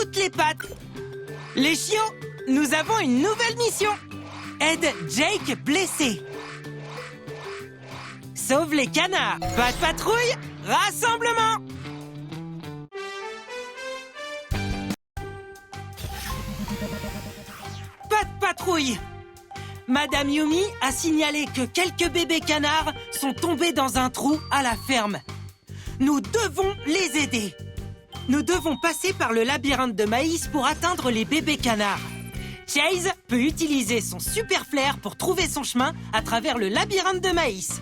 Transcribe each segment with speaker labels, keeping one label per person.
Speaker 1: toutes les pattes. Les chiots, nous avons une nouvelle mission. Aide Jake blessé. Sauve les canards. Pas de patrouille, rassemblement. Pas de patrouille. Madame Yumi a signalé que quelques bébés canards sont tombés dans un trou à la ferme. Nous devons les aider. Nous devons passer par le labyrinthe de maïs pour atteindre les bébés canards. Chase peut utiliser son super flair pour trouver son chemin à travers le labyrinthe de maïs.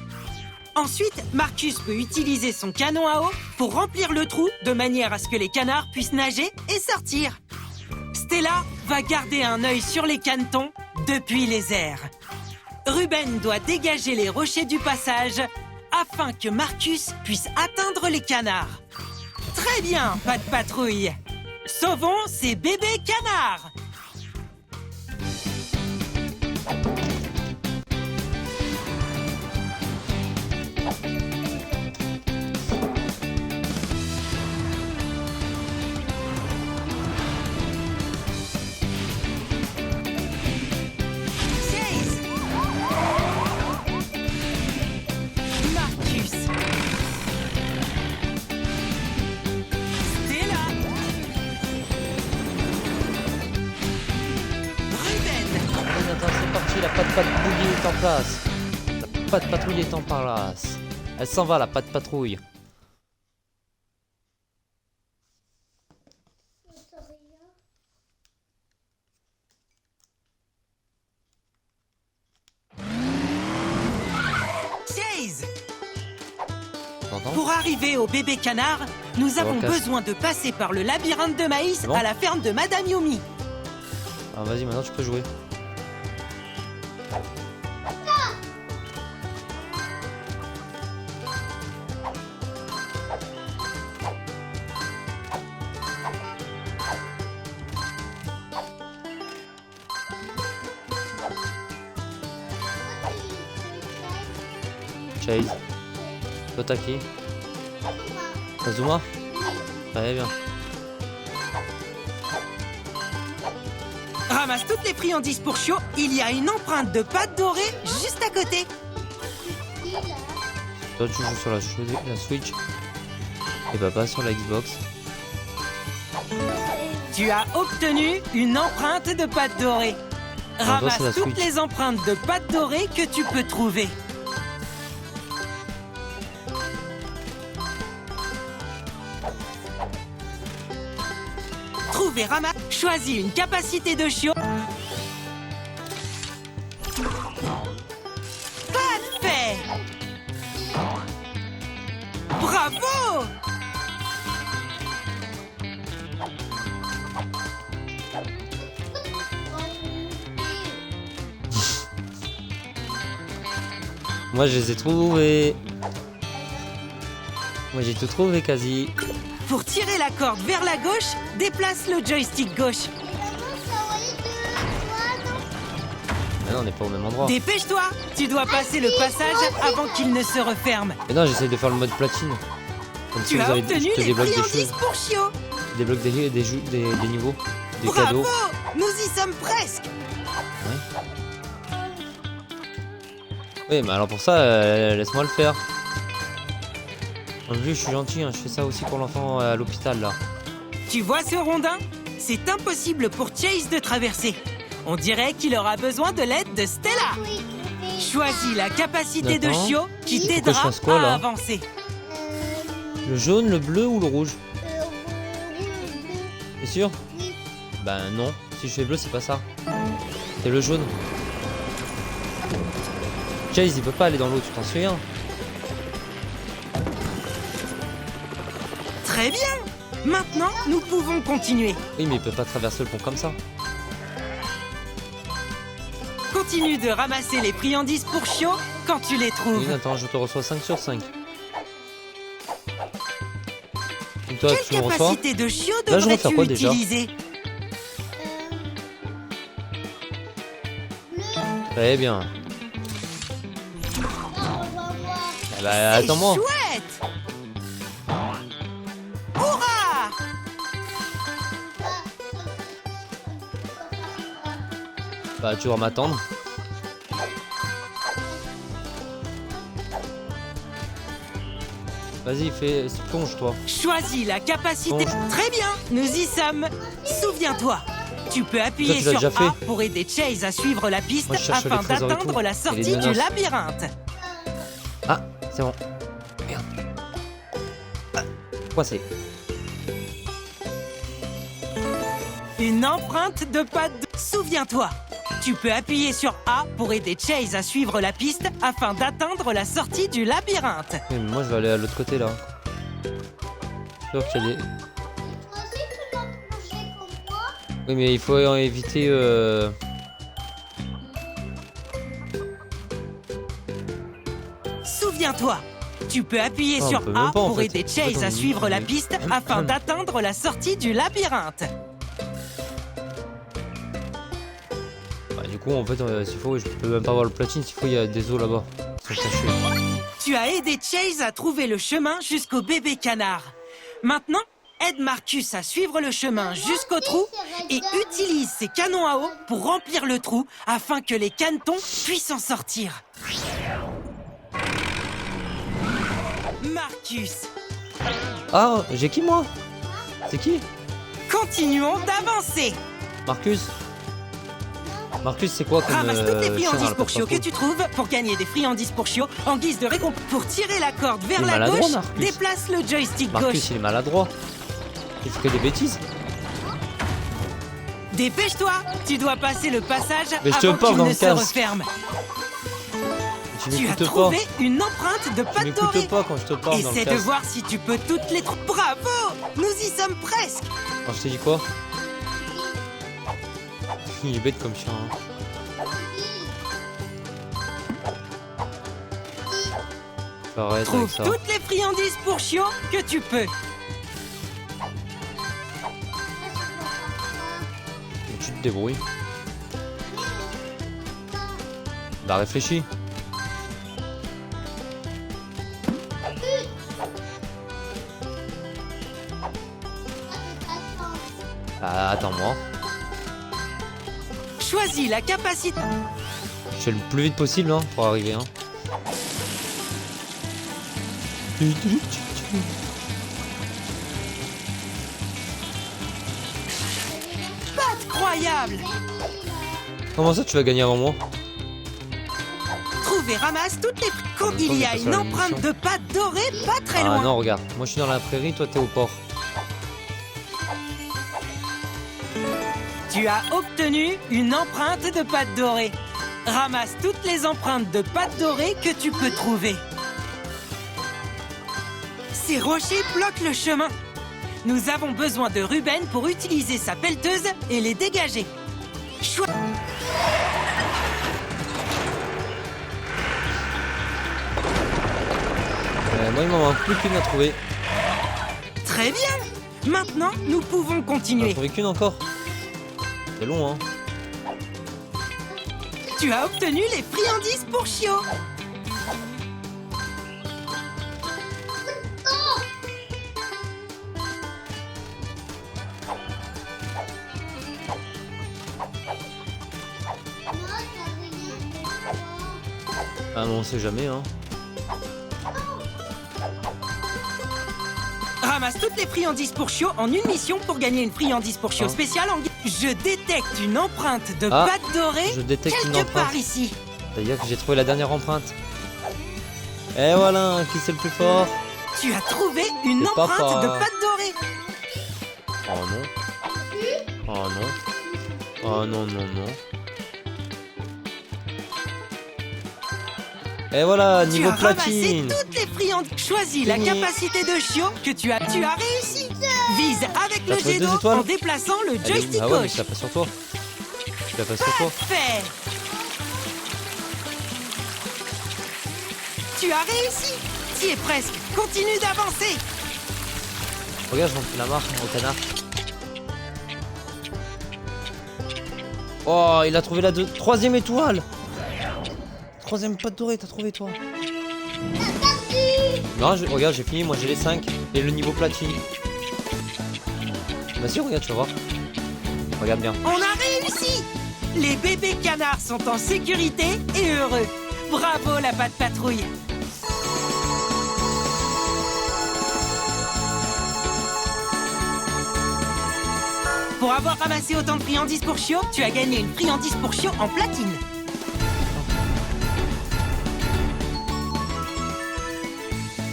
Speaker 1: Ensuite, Marcus peut utiliser son canon à eau pour remplir le trou de manière à ce que les canards puissent nager et sortir. Stella va garder un œil sur les canetons depuis les airs. Ruben doit dégager les rochers du passage afin que Marcus puisse atteindre les canards. Très bien, pas de patrouille. Sauvons ces bébés canards.
Speaker 2: La patte patrouille est en place. La patte patrouille est en place. Elle s'en va, la patte patrouille.
Speaker 1: Chase! Pour arriver au bébé canard, nous avons besoin de passer par le labyrinthe de maïs à la ferme de Madame Yumi.
Speaker 2: Alors vas-y, maintenant tu peux jouer. Chase. Toi t'as qui? Kazuma? Très bien.
Speaker 1: Ramasse toutes les friandises pour chiot. Il y a une empreinte de pâte dorée juste à côté.
Speaker 2: Toi tu joues sur la Switch et papa sur la Xbox.
Speaker 1: Tu as obtenu une empreinte de pâte dorée. Ramasse toutes les empreintes de pâte dorée que tu peux trouver. Trouve et ramasse. Choisis une capacité de chiot. Parfait! Bravo!
Speaker 2: Moi je les ai trouvés. Moi j'ai tout trouvé quasi.
Speaker 1: Pour tirer la corde vers la gauche, déplace le joystick gauche.
Speaker 2: Mais non, on n'est pas au même endroit.
Speaker 1: Dépêche-toi! Tu dois passer le passage avant qu'il ne se referme.
Speaker 2: Mais non, j'essaie de faire le mode platine. Comme
Speaker 1: Tu as obtenu les friandises pour chiot.
Speaker 2: Tu débloques des niveaux, des
Speaker 1: Bravo!
Speaker 2: cadeaux.
Speaker 1: Nous y sommes presque.
Speaker 2: Ouais. Oui, mais alors pour ça, laisse-moi le faire. En plus, je suis gentil, hein, je fais ça aussi pour l'enfant à l'hôpital là.
Speaker 1: Tu vois ce rondin? C'est impossible pour Chase de traverser. On dirait qu'il aura besoin de l'aide de Stella. Choisis la capacité de chiot qui t'aidera à avancer.
Speaker 2: Le jaune, le bleu ou le rouge? T'es sûr? Ben non, si je fais bleu, c'est pas ça. C'est le jaune. Chase, il peut pas aller dans l'eau, tu t'en souviens?
Speaker 1: Très bien! Maintenant, nous pouvons continuer.
Speaker 2: Oui, mais il peut pas traverser le pont comme ça.
Speaker 1: Continue de ramasser les friandises pour chiot quand tu les trouves.
Speaker 2: Oui, attends, je te reçois 5 sur 5. Et toi,
Speaker 1: quelle capacité de chiot
Speaker 2: là,
Speaker 1: devrais-tu utiliser?
Speaker 2: Très bien. Bah, attends-moi.
Speaker 1: Chouette! Hurrah!
Speaker 2: Bah, tu vas m'attendre. Vas-y, plonge-toi.
Speaker 1: Choisis la capacité.
Speaker 2: Plonge.
Speaker 1: Très bien, nous y sommes. Souviens-toi, tu peux appuyer
Speaker 2: tu l'as
Speaker 1: sur
Speaker 2: déjà fait.
Speaker 1: A pour aider Chase à suivre la piste
Speaker 2: Moi, je cherche
Speaker 1: afin
Speaker 2: les trésors et
Speaker 1: d'atteindre
Speaker 2: tout.
Speaker 1: la
Speaker 2: Et
Speaker 1: sortie
Speaker 2: les
Speaker 1: du
Speaker 2: menaces.
Speaker 1: labyrinthe.
Speaker 2: Ah, c'est bon. Merde. Ah, coincé.
Speaker 1: Une empreinte de pas de... Souviens-toi, tu peux appuyer sur A pour aider Chase à suivre la piste afin d'atteindre la sortie du labyrinthe.
Speaker 2: Oui, mais moi, je vais aller à l'autre côté, là. Je suis sûr qu'il y a des... Oui, mais il faut éviter...
Speaker 1: Souviens-toi, tu peux appuyer
Speaker 2: Ah, on
Speaker 1: sur
Speaker 2: peut
Speaker 1: A
Speaker 2: même pas, en
Speaker 1: pour
Speaker 2: fait.
Speaker 1: aider
Speaker 2: En
Speaker 1: Chase
Speaker 2: fait,
Speaker 1: à
Speaker 2: on-
Speaker 1: suivre la
Speaker 2: on-
Speaker 1: piste afin d'atteindre la sortie du labyrinthe.
Speaker 2: Bah, du coup, en fait, s'il faut, je peux même pas voir le platine. S'il faut, il y a des os là-bas. Ils sont cachés.
Speaker 1: Tu as aidé Chase à trouver le chemin jusqu'au bébé canard. Maintenant, aide Marcus à suivre le chemin jusqu'au trou et utilise ses canons à eau pour remplir le trou afin que les canetons puissent en sortir. Marcus,
Speaker 2: Ah, j'ai qui, moi? C'est qui?
Speaker 1: continuons d'avancer.
Speaker 2: Marcus? Marcus, c'est quoi comme
Speaker 1: Ramasse toutes les
Speaker 2: chien
Speaker 1: friandises
Speaker 2: dans la
Speaker 1: pour Chio que
Speaker 2: porte-info?
Speaker 1: tu trouves pour gagner des friandises pour Chio en guise de récompense. Pour tirer la corde vers
Speaker 2: Il est
Speaker 1: la
Speaker 2: maladroit,
Speaker 1: gauche,
Speaker 2: Marcus.
Speaker 1: déplace le joystick
Speaker 2: Marcus,
Speaker 1: gauche.
Speaker 2: il est maladroit. Il fait que des bêtises.
Speaker 1: Dépêche-toi, tu dois passer le passage
Speaker 2: Mais je te
Speaker 1: avant
Speaker 2: parle
Speaker 1: qu'il
Speaker 2: dans
Speaker 1: ne
Speaker 2: le
Speaker 1: se
Speaker 2: casque.
Speaker 1: referme.
Speaker 2: Tu
Speaker 1: Tu as
Speaker 2: m'écoutes pas.
Speaker 1: trouvé une empreinte de
Speaker 2: Tu
Speaker 1: pâte dorée.
Speaker 2: m'écoutes pas quand je te parle dans le
Speaker 1: Essaie de
Speaker 2: casque.
Speaker 1: voir si tu peux toutes les... Bravo, nous y sommes presque.
Speaker 2: Quand je t'ai dit quoi? Il est bête comme chien. Hein. Arrête avec
Speaker 1: Trouve
Speaker 2: ça.
Speaker 1: toutes les friandises pour Chio que tu peux.
Speaker 2: Et tu te débrouilles. Bah réfléchis. Ah, attends-moi.
Speaker 1: Choisis la capacité.
Speaker 2: Je fais le plus vite possible hein, pour arriver. Hein.
Speaker 1: Incroyable.
Speaker 2: Comment ça tu vas gagner avant moi?
Speaker 1: Trouve et ramasse toutes les... Quand
Speaker 2: même
Speaker 1: il
Speaker 2: temps,
Speaker 1: y
Speaker 2: j'ai
Speaker 1: a
Speaker 2: pas
Speaker 1: une
Speaker 2: sur la
Speaker 1: empreinte
Speaker 2: munition.
Speaker 1: de pâte dorée pas très
Speaker 2: Ah
Speaker 1: loin.
Speaker 2: non regarde, moi je suis dans la prairie, toi t'es au port.
Speaker 1: Tu as obtenu une empreinte de pâte dorée. Ramasse toutes les empreintes de pâte dorée que tu peux trouver. Ces rochers bloquent le chemin. Nous avons besoin de Ruben pour utiliser sa pelleteuse et les dégager.
Speaker 2: Moi il m'en manque plus qu'une à trouver.
Speaker 1: Très bien. Maintenant, nous pouvons
Speaker 2: J'en ai
Speaker 1: continuer.
Speaker 2: trouvé qu'une encore. C'est long hein.
Speaker 1: Tu as obtenu les friandises pour Chio.
Speaker 2: Ah non on sait jamais hein.
Speaker 1: Ramasse toutes les friandises pour Chio en une mission pour gagner une friandise pour Chio
Speaker 2: Ah.
Speaker 1: spéciale en... Je détecte une empreinte de
Speaker 2: Ah,
Speaker 1: pâte dorée
Speaker 2: je détecte une
Speaker 1: quelque
Speaker 2: empreinte.
Speaker 1: part ici.
Speaker 2: C'est-à-dire que j'ai trouvé la dernière empreinte. Et voilà, qui c'est le plus fort?
Speaker 1: Tu as trouvé une
Speaker 2: C'est
Speaker 1: empreinte
Speaker 2: papa.
Speaker 1: de pâte dorée.
Speaker 2: Oh non. Oh non. Oh non, non, non. Et voilà,
Speaker 1: Tu
Speaker 2: niveau
Speaker 1: as ramassé
Speaker 2: platine.
Speaker 1: toutes les friandises. Choisis la
Speaker 2: Fini.
Speaker 1: capacité de Chio que tu as. Tu as réussi. Vise avec
Speaker 2: T'as
Speaker 1: le
Speaker 2: trouvé
Speaker 1: jet
Speaker 2: 2
Speaker 1: d'eau
Speaker 2: étoiles
Speaker 1: en déplaçant le
Speaker 2: Elle est où?
Speaker 1: joystick
Speaker 2: Ah ouais, mais
Speaker 1: gauche.
Speaker 2: je la passe sur toi. Je la passe sur toi.
Speaker 1: Parfait. Tu as réussi. Tu es presque. Continue d'avancer.
Speaker 2: Regarde, je remplis la marque au canard. Oh, il a trouvé la troisième étoile. Troisième pâte dorée, t'as trouvé toi? Non, regarde, j'ai fini, moi j'ai les 5 et le niveau platine. Vas-y, regarde, tu vas voir. Regarde bien.
Speaker 1: On a réussi. Les bébés canards sont en sécurité et heureux. Bravo la patte patrouille. Pour avoir ramassé autant de friandises pour chiots, tu as gagné une friandise pour chiots en platine.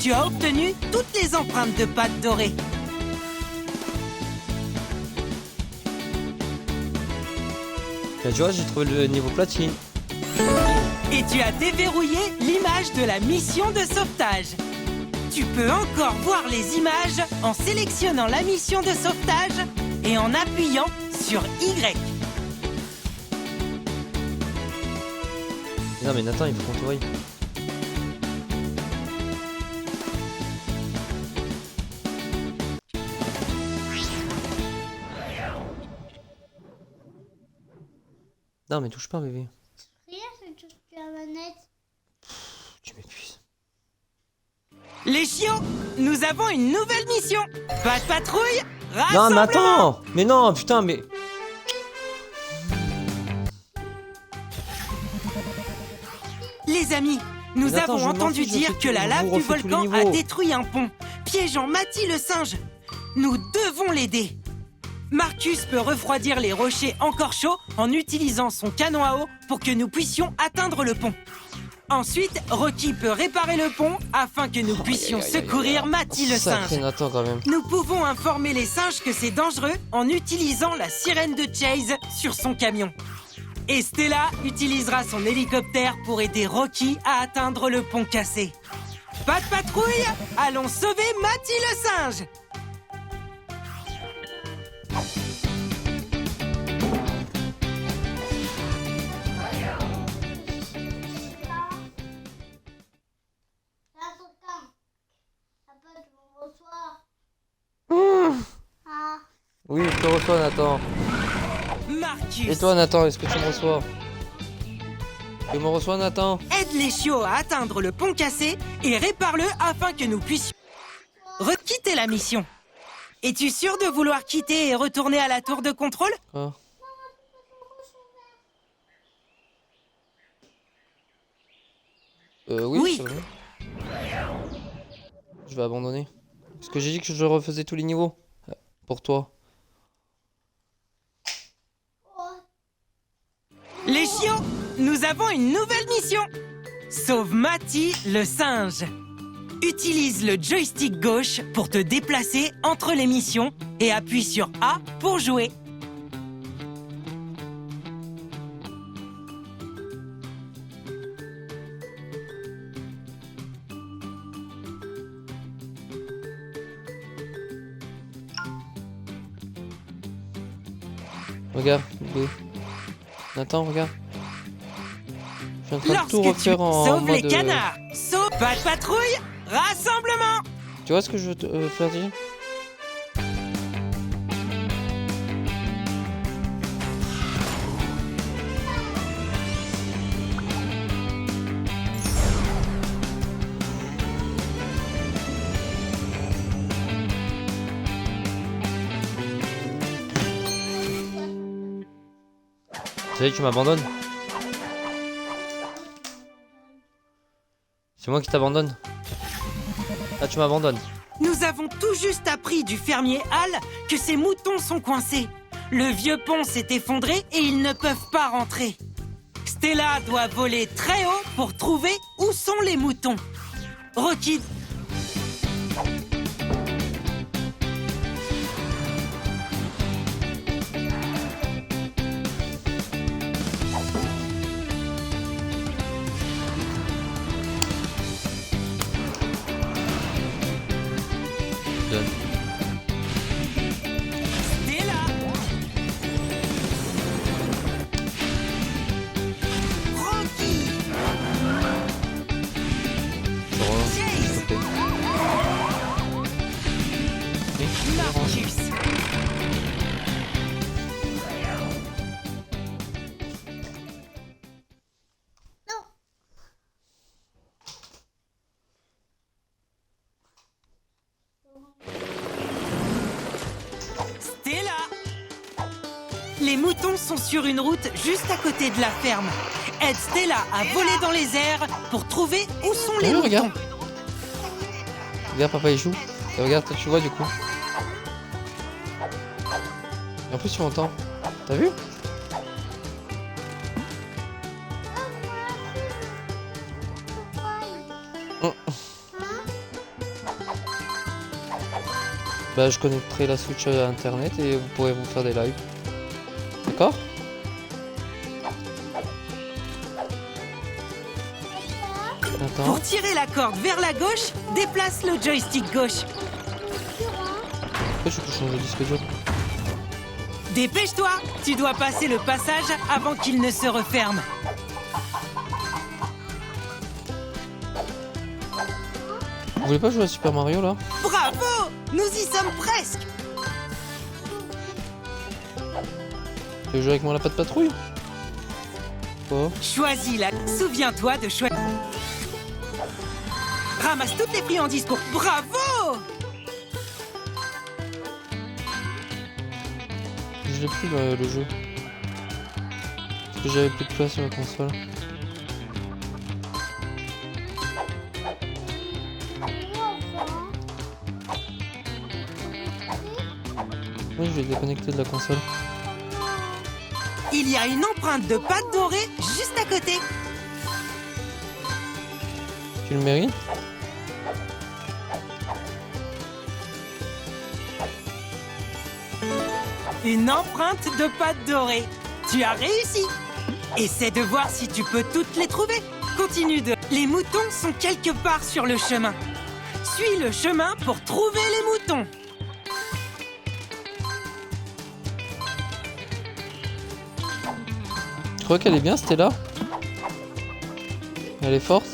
Speaker 1: Tu as obtenu toutes les empreintes de pâte dorée.
Speaker 2: Là, tu vois, j'ai trouvé le niveau platine.
Speaker 1: Et tu as déverrouillé l'image de la mission de sauvetage. Tu peux encore voir les images en sélectionnant la mission de sauvetage et en appuyant sur Y.
Speaker 2: Non mais Nathan, il faut qu'on te voie. Non mais touche pas bébé.
Speaker 3: Rien, c'est juste la manette.
Speaker 2: Tu m'épuises.
Speaker 1: Les chiots, nous avons une nouvelle mission. Pas de patrouille,
Speaker 2: Non
Speaker 1: rassemblement.
Speaker 2: mais attends. Mais non putain mais...
Speaker 1: Les amis, nous
Speaker 2: Mais attends,
Speaker 1: avons
Speaker 2: je m'en
Speaker 1: entendu
Speaker 2: fiche, je
Speaker 1: dire
Speaker 2: fais
Speaker 1: que
Speaker 2: tout-
Speaker 1: la
Speaker 2: je
Speaker 1: lave
Speaker 2: vous
Speaker 1: du
Speaker 2: refais tous les
Speaker 1: volcan a
Speaker 2: niveaux.
Speaker 1: détruit un pont, piégeant Matty le singe. Nous devons l'aider. Marcus peut refroidir les rochers encore chauds en utilisant son canon à eau pour que nous puissions atteindre le pont. Ensuite, Rocky peut réparer le pont afin que nous puissions secourir Matty le
Speaker 2: Sacré
Speaker 1: singe.
Speaker 2: Nathan quand même.
Speaker 1: Nous pouvons informer les singes que c'est dangereux en utilisant la sirène de Chase sur son camion. Et Stella utilisera son hélicoptère pour aider Rocky à atteindre le pont cassé. Pas de patrouille, allons sauver Matty le singe.
Speaker 3: Là, Tonton. Papa, tu me reçois. Ah.
Speaker 2: Oui, je te reçois Nathan.
Speaker 1: Marcus,
Speaker 2: Et toi Nathan, est-ce que tu me reçois? Tu me reçois Nathan?
Speaker 1: aide les chiots à atteindre le pont cassé et répare-le afin que nous puissions quitter la mission. Es-tu sûr de vouloir quitter et retourner à la tour de contrôle?
Speaker 2: Quoi? Oui.
Speaker 1: Oui.
Speaker 2: c'est vrai. Je vais abandonner. Parce que j'ai dit que je refaisais tous les niveaux. Pour toi.
Speaker 1: Les chiots, nous avons une nouvelle mission. Sauve Matty le singe. Utilise le joystick gauche pour te déplacer entre les missions et appuie sur A pour jouer.
Speaker 2: Regarde, B. Nathan, regarde. Je suis en train de tout
Speaker 1: Lorsque tu
Speaker 2: refaire en
Speaker 1: sauves les
Speaker 2: mode...
Speaker 1: canards, sauve pas de patrouille, rassemblement.
Speaker 2: Tu vois ce que je veux te faire dire? Ça y est, tu m'abandonnes? C'est moi qui t'abandonne. Ah, tu m'abandonnes.
Speaker 1: Nous avons tout juste appris du fermier Hal que ses moutons sont coincés. Le vieux pont s'est effondré et ils ne peuvent pas rentrer. Stella doit voler très haut pour trouver où sont les moutons. Rocky...
Speaker 2: Donne.
Speaker 1: Stella. Rocky.
Speaker 2: Je relance, s'il
Speaker 1: Chase.
Speaker 2: te plaît. Oui, je relance.
Speaker 1: Marcus.
Speaker 3: Non.
Speaker 1: Stella. Les moutons sont sur une route juste à côté de la ferme. Aide Stella à voler dans les airs pour trouver où sont les moutons.
Speaker 2: Regarde. Regarde, papa il joue. Et regarde, toi tu vois du coup. Et en plus tu m'entends. T'as vu? Bah je connecterai la Switch à internet et vous pourrez vous faire des lives. D'accord? Attends.
Speaker 1: Pour tirer la corde vers la gauche, déplace le joystick gauche.
Speaker 2: Pourquoi je peux changer le disque dur?
Speaker 1: Dépêche-toi, tu dois passer le passage avant qu'il ne se referme.
Speaker 2: Vous voulez pas jouer à Super Mario là?
Speaker 1: Bravo! Nous y sommes presque!
Speaker 2: Tu veux jouer avec moi à la patte patrouille? Quoi?
Speaker 1: Choisis la... Souviens-toi de choisir... Ramasse toutes les friandises pour... Bravo!
Speaker 2: Je l'ai plus le jeu. Parce que j'avais plus de place sur la console. Oui, je vais déconnecter de la console.
Speaker 1: Il y a une empreinte de pâte dorée juste à côté.
Speaker 2: Tu le mérites?
Speaker 1: Une empreinte de pâte dorée. Tu as réussi. Essaie de voir si tu peux toutes les trouver. Continue de... Les moutons sont quelque part sur le chemin. Suis le chemin pour trouver les moutons.
Speaker 2: Tu crois qu'elle est bien, Stella? Elle est forte?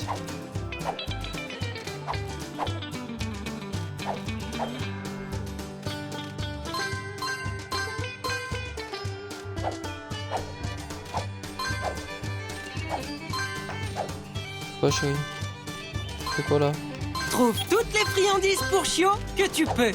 Speaker 2: Quoi, chérie? C'est quoi là?
Speaker 1: Trouve toutes les friandises pour Chio que tu peux.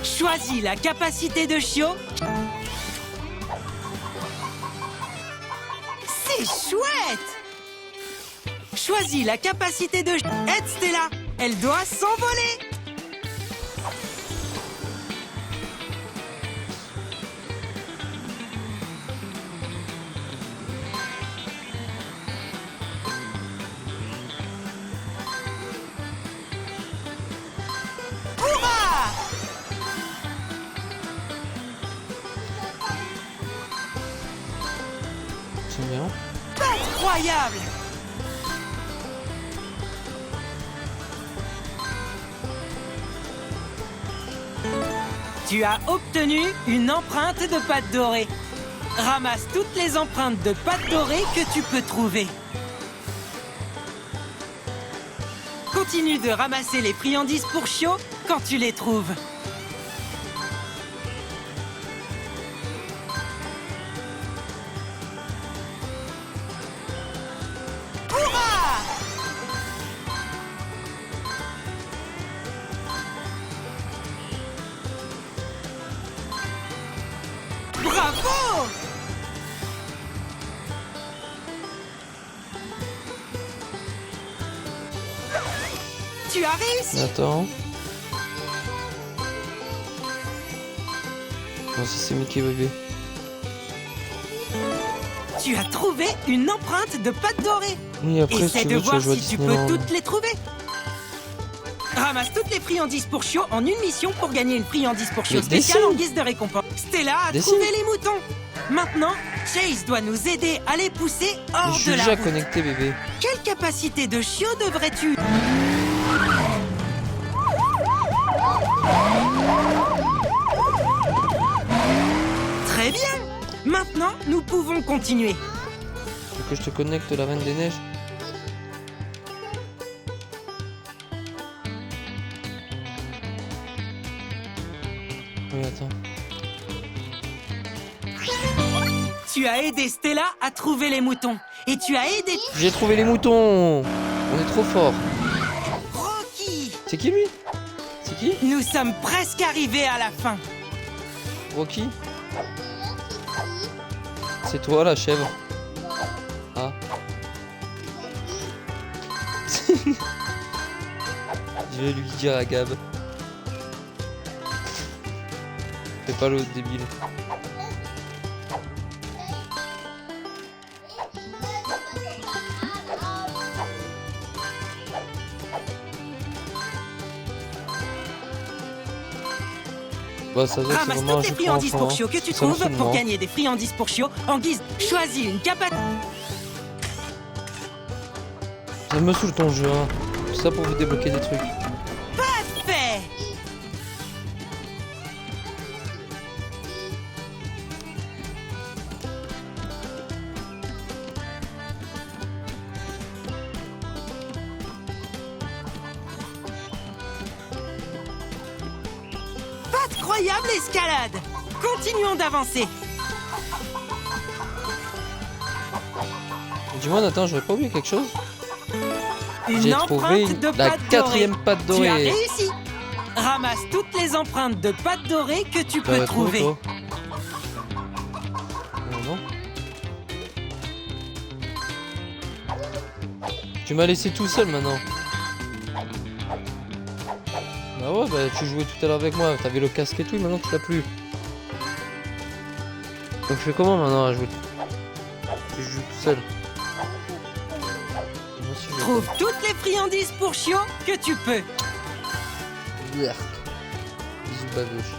Speaker 1: Choisis la capacité de Chio. C'est chouette! Choisis la capacité de... Aide Stella, elle doit s'envoler. Hurrah!
Speaker 2: C'est bien.
Speaker 1: Incroyable! Tu as obtenu une empreinte de pâte dorée. Ramasse toutes les empreintes de pâte dorée que tu peux trouver. Continue de ramasser les friandises pour Chio quand tu les trouves. Hurrah! Bravo! Tu as réussi!
Speaker 2: Attends. Bon, ça c'est Mickey bébé.
Speaker 1: Tu as trouvé une empreinte de pâte dorée.
Speaker 2: Oui, après,
Speaker 1: Essaie
Speaker 2: si tu
Speaker 1: de
Speaker 2: veux, tu vas
Speaker 1: voir
Speaker 2: jouer à
Speaker 1: si tu peux
Speaker 2: Disneyland.
Speaker 1: toutes les trouver. Ramasse toutes les friandises pour Chio en une mission pour gagner une friandise pour Chio
Speaker 2: Mais
Speaker 1: spéciale
Speaker 2: dessine.
Speaker 1: en guise de récompense. Stella a
Speaker 2: Dessine.
Speaker 1: trouvé les moutons. Maintenant, Chase doit nous aider à les pousser
Speaker 2: Mais
Speaker 1: hors
Speaker 2: je suis
Speaker 1: de la
Speaker 2: déjà
Speaker 1: route.
Speaker 2: connecté, bébé.
Speaker 1: Quelle capacité de Chio devrais-tu... Très bien. Maintenant, nous pouvons continuer.
Speaker 2: Tu veux que je te connecte la Reine des Neiges? Oui, attends.
Speaker 1: Tu as aidé Stella à trouver les moutons. Et tu as aidé
Speaker 2: J'ai trouvé les moutons. On est trop fort.
Speaker 1: Rocky.
Speaker 2: C'est qui lui? C'est qui?
Speaker 1: Nous sommes presque arrivés à la fin.
Speaker 2: Rocky? C'est toi la chèvre. Ah. Je vais lui dire à Gab. Fais pas l'autre débile. Bah, ça doit être
Speaker 1: Ramasse
Speaker 2: vraiment un
Speaker 1: toutes les
Speaker 2: jeu pour
Speaker 1: friandises
Speaker 2: enfants,
Speaker 1: pour
Speaker 2: hein.
Speaker 1: chiots que tu
Speaker 2: Ça me
Speaker 1: trouves
Speaker 2: saoule,
Speaker 1: pour
Speaker 2: moi.
Speaker 1: gagner des friandises pour chiots en guise. Choisis une capacité.
Speaker 2: Ça me saoule ton jeu, hein. Tout ça pour vous débloquer des trucs.
Speaker 1: Fait. Pas de croyable escalade. Continuons d'avancer.
Speaker 2: Dis-moi Nathan, j'aurais pas oublié quelque chose?
Speaker 1: Une
Speaker 2: J'ai
Speaker 1: empreinte
Speaker 2: trouvé
Speaker 1: de
Speaker 2: la
Speaker 1: pâte
Speaker 2: quatrième
Speaker 1: dorée.
Speaker 2: pâte
Speaker 1: Tu as
Speaker 2: dorée.
Speaker 1: réussi. Ramasse toutes les empreintes de pâte dorée que tu peux
Speaker 2: T'avais trouvé,
Speaker 1: trouver.
Speaker 2: toi? Non. Tu m'as laissé tout seul maintenant. Bah ouais, bah tu jouais tout à l'heure avec moi, t'avais le casque et tout, maintenant tu l'as plus. Donc je fais comment maintenant à jouer? Je joue tout seul. Moi aussi, je
Speaker 1: Trouve toutes les friandises pour chiots que tu peux.
Speaker 2: Yerk. Bisous babouche.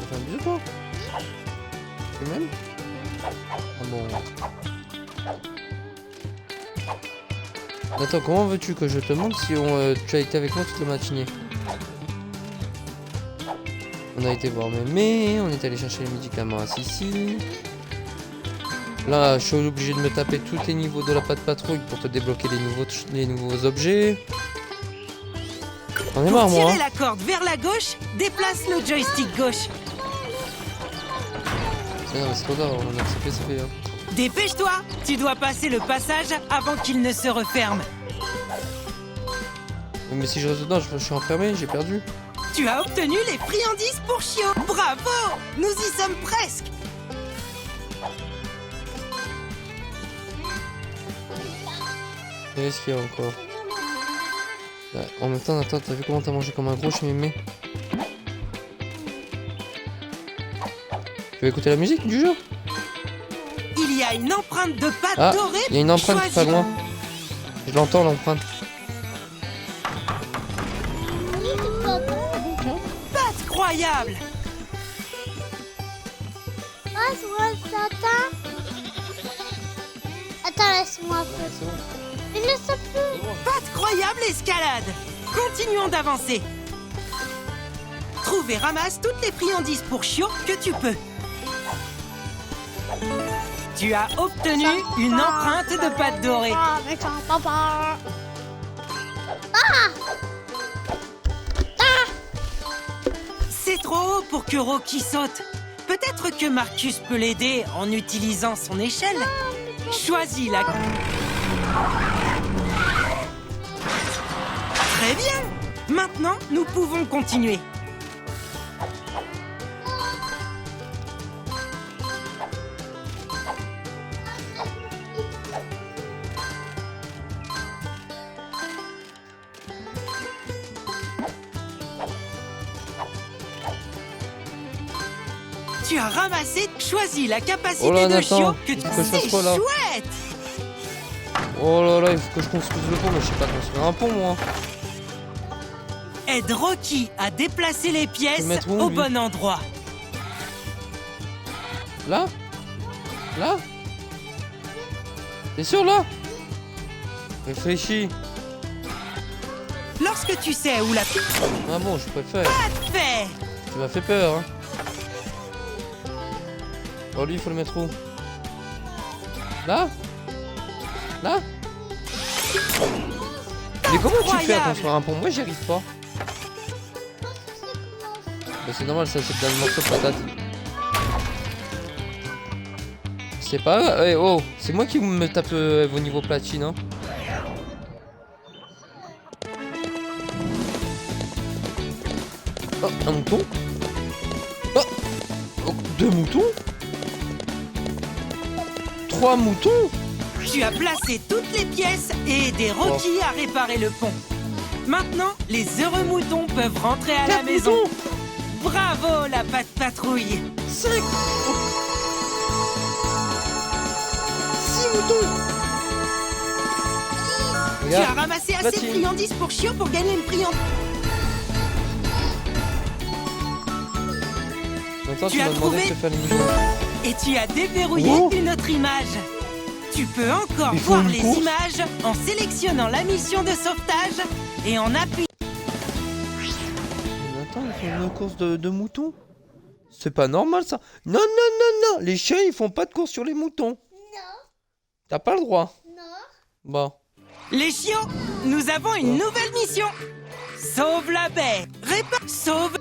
Speaker 2: On fait un bisou toi? Tu m'aimes? Ah bon. Attends, comment veux-tu que je te montre si tu as été avec moi toute la matinée? On a été voir Mémé, on est allé chercher les médicaments à Sissi. Là, je suis obligé de me taper tous les niveaux de la patte patrouille pour te débloquer les nouveaux objets. J'en ai marre,
Speaker 1: Pour
Speaker 2: moi.
Speaker 1: tirer la corde vers la gauche, déplace le joystick gauche.
Speaker 2: Non, mais c'est trop tard, on a accepté, c'est fait. Hein.
Speaker 1: Dépêche-toi, tu dois passer le passage avant qu'il ne se referme.
Speaker 2: Mais si je reste dedans, je suis enfermé, j'ai perdu.
Speaker 1: Tu as obtenu les friandises pour chiots. Bravo, nous y sommes presque.
Speaker 2: Qu'est-ce qu'il y a encore? En même temps, attends, t'as vu comment t'as mangé comme un gros chez Mémé? Tu veux écouter la musique du jeu?
Speaker 1: Il y a une empreinte de pâte
Speaker 2: Ah,
Speaker 1: dorée.
Speaker 2: il y a une empreinte pas
Speaker 1: Choisis.
Speaker 2: loin. Je l'entends l'empreinte.
Speaker 1: Pâte croyable.
Speaker 3: Attends, laisse-moi faire.
Speaker 2: C'est bon.
Speaker 3: Mais laisse plus.
Speaker 1: Pâte croyable escalade. Continuons d'avancer. Trouve et ramasse toutes les friandises pour chiots que tu peux. Tu as obtenu une empreinte de pâte dorée.
Speaker 3: Ah, mais ça va pas.
Speaker 1: C'est trop haut pour que Rocky saute. Peut-être que Marcus peut l'aider en utilisant son échelle. Choisis la... Très bien. Maintenant, nous pouvons continuer. Tu as ramassé, choisis la capacité
Speaker 2: Oh là,
Speaker 1: de
Speaker 2: Nathan,
Speaker 1: chiot que
Speaker 2: il faut que je fasse
Speaker 1: C'est
Speaker 2: quoi, là?
Speaker 1: chouette.
Speaker 2: Oh là là, il faut que je construise le pont, mais je sais pas construire un pont moi.
Speaker 1: Aide Rocky à déplacer les pièces
Speaker 2: mettre où,
Speaker 1: au
Speaker 2: lui
Speaker 1: bon endroit.
Speaker 2: Là? Là? T'es sûr là? Réfléchis.
Speaker 1: Lorsque tu sais où la...
Speaker 2: Ah bon, je préfère.
Speaker 1: Parfait.
Speaker 2: Tu m'as fait peur, hein. Oh lui, il faut le mettre où? Là? Là? Mais comment tu fais à construire un pont? Moi j'y arrive pas. Bah, c'est normal, ça c'est plein de morceaux de patates. C'est pas grave. Eh, oh, c'est moi qui me tape vos niveaux platine, hein. Oh, un mouton. Oh, oh, 2 moutons. 3 moutons.
Speaker 1: Tu as placé toutes les pièces et aidé Rocky à réparer le pont. Maintenant, les heureux moutons peuvent rentrer à la maison.
Speaker 2: Moutons.
Speaker 1: Bravo, la patte patrouille.
Speaker 2: 5. 6 moutons.
Speaker 1: Tu as
Speaker 2: Regarde.
Speaker 1: ramassé assez
Speaker 2: platine.
Speaker 1: de friandises pour Chio pour gagner une friandise.
Speaker 2: Maintenant,
Speaker 1: Tu
Speaker 2: tu
Speaker 1: as
Speaker 2: m'as demandé
Speaker 1: trouvé
Speaker 2: de te faire l'émission.
Speaker 1: Et tu as déverrouillé
Speaker 2: Oh.
Speaker 1: une autre image. Tu peux encore
Speaker 2: Il faut
Speaker 1: voir
Speaker 2: une
Speaker 1: les
Speaker 2: course.
Speaker 1: images en sélectionnant la mission de sauvetage et en appuyant.
Speaker 2: Attends, ils font une course de moutons. C'est pas normal ça. Non, non, non, non. Les chiens, ils font pas de course sur les moutons.
Speaker 3: Non,
Speaker 2: T'as pas le droit.
Speaker 3: non.
Speaker 2: Bon.
Speaker 1: Les chiots, nous avons une nouvelle mission. Sauve la baie. Sauve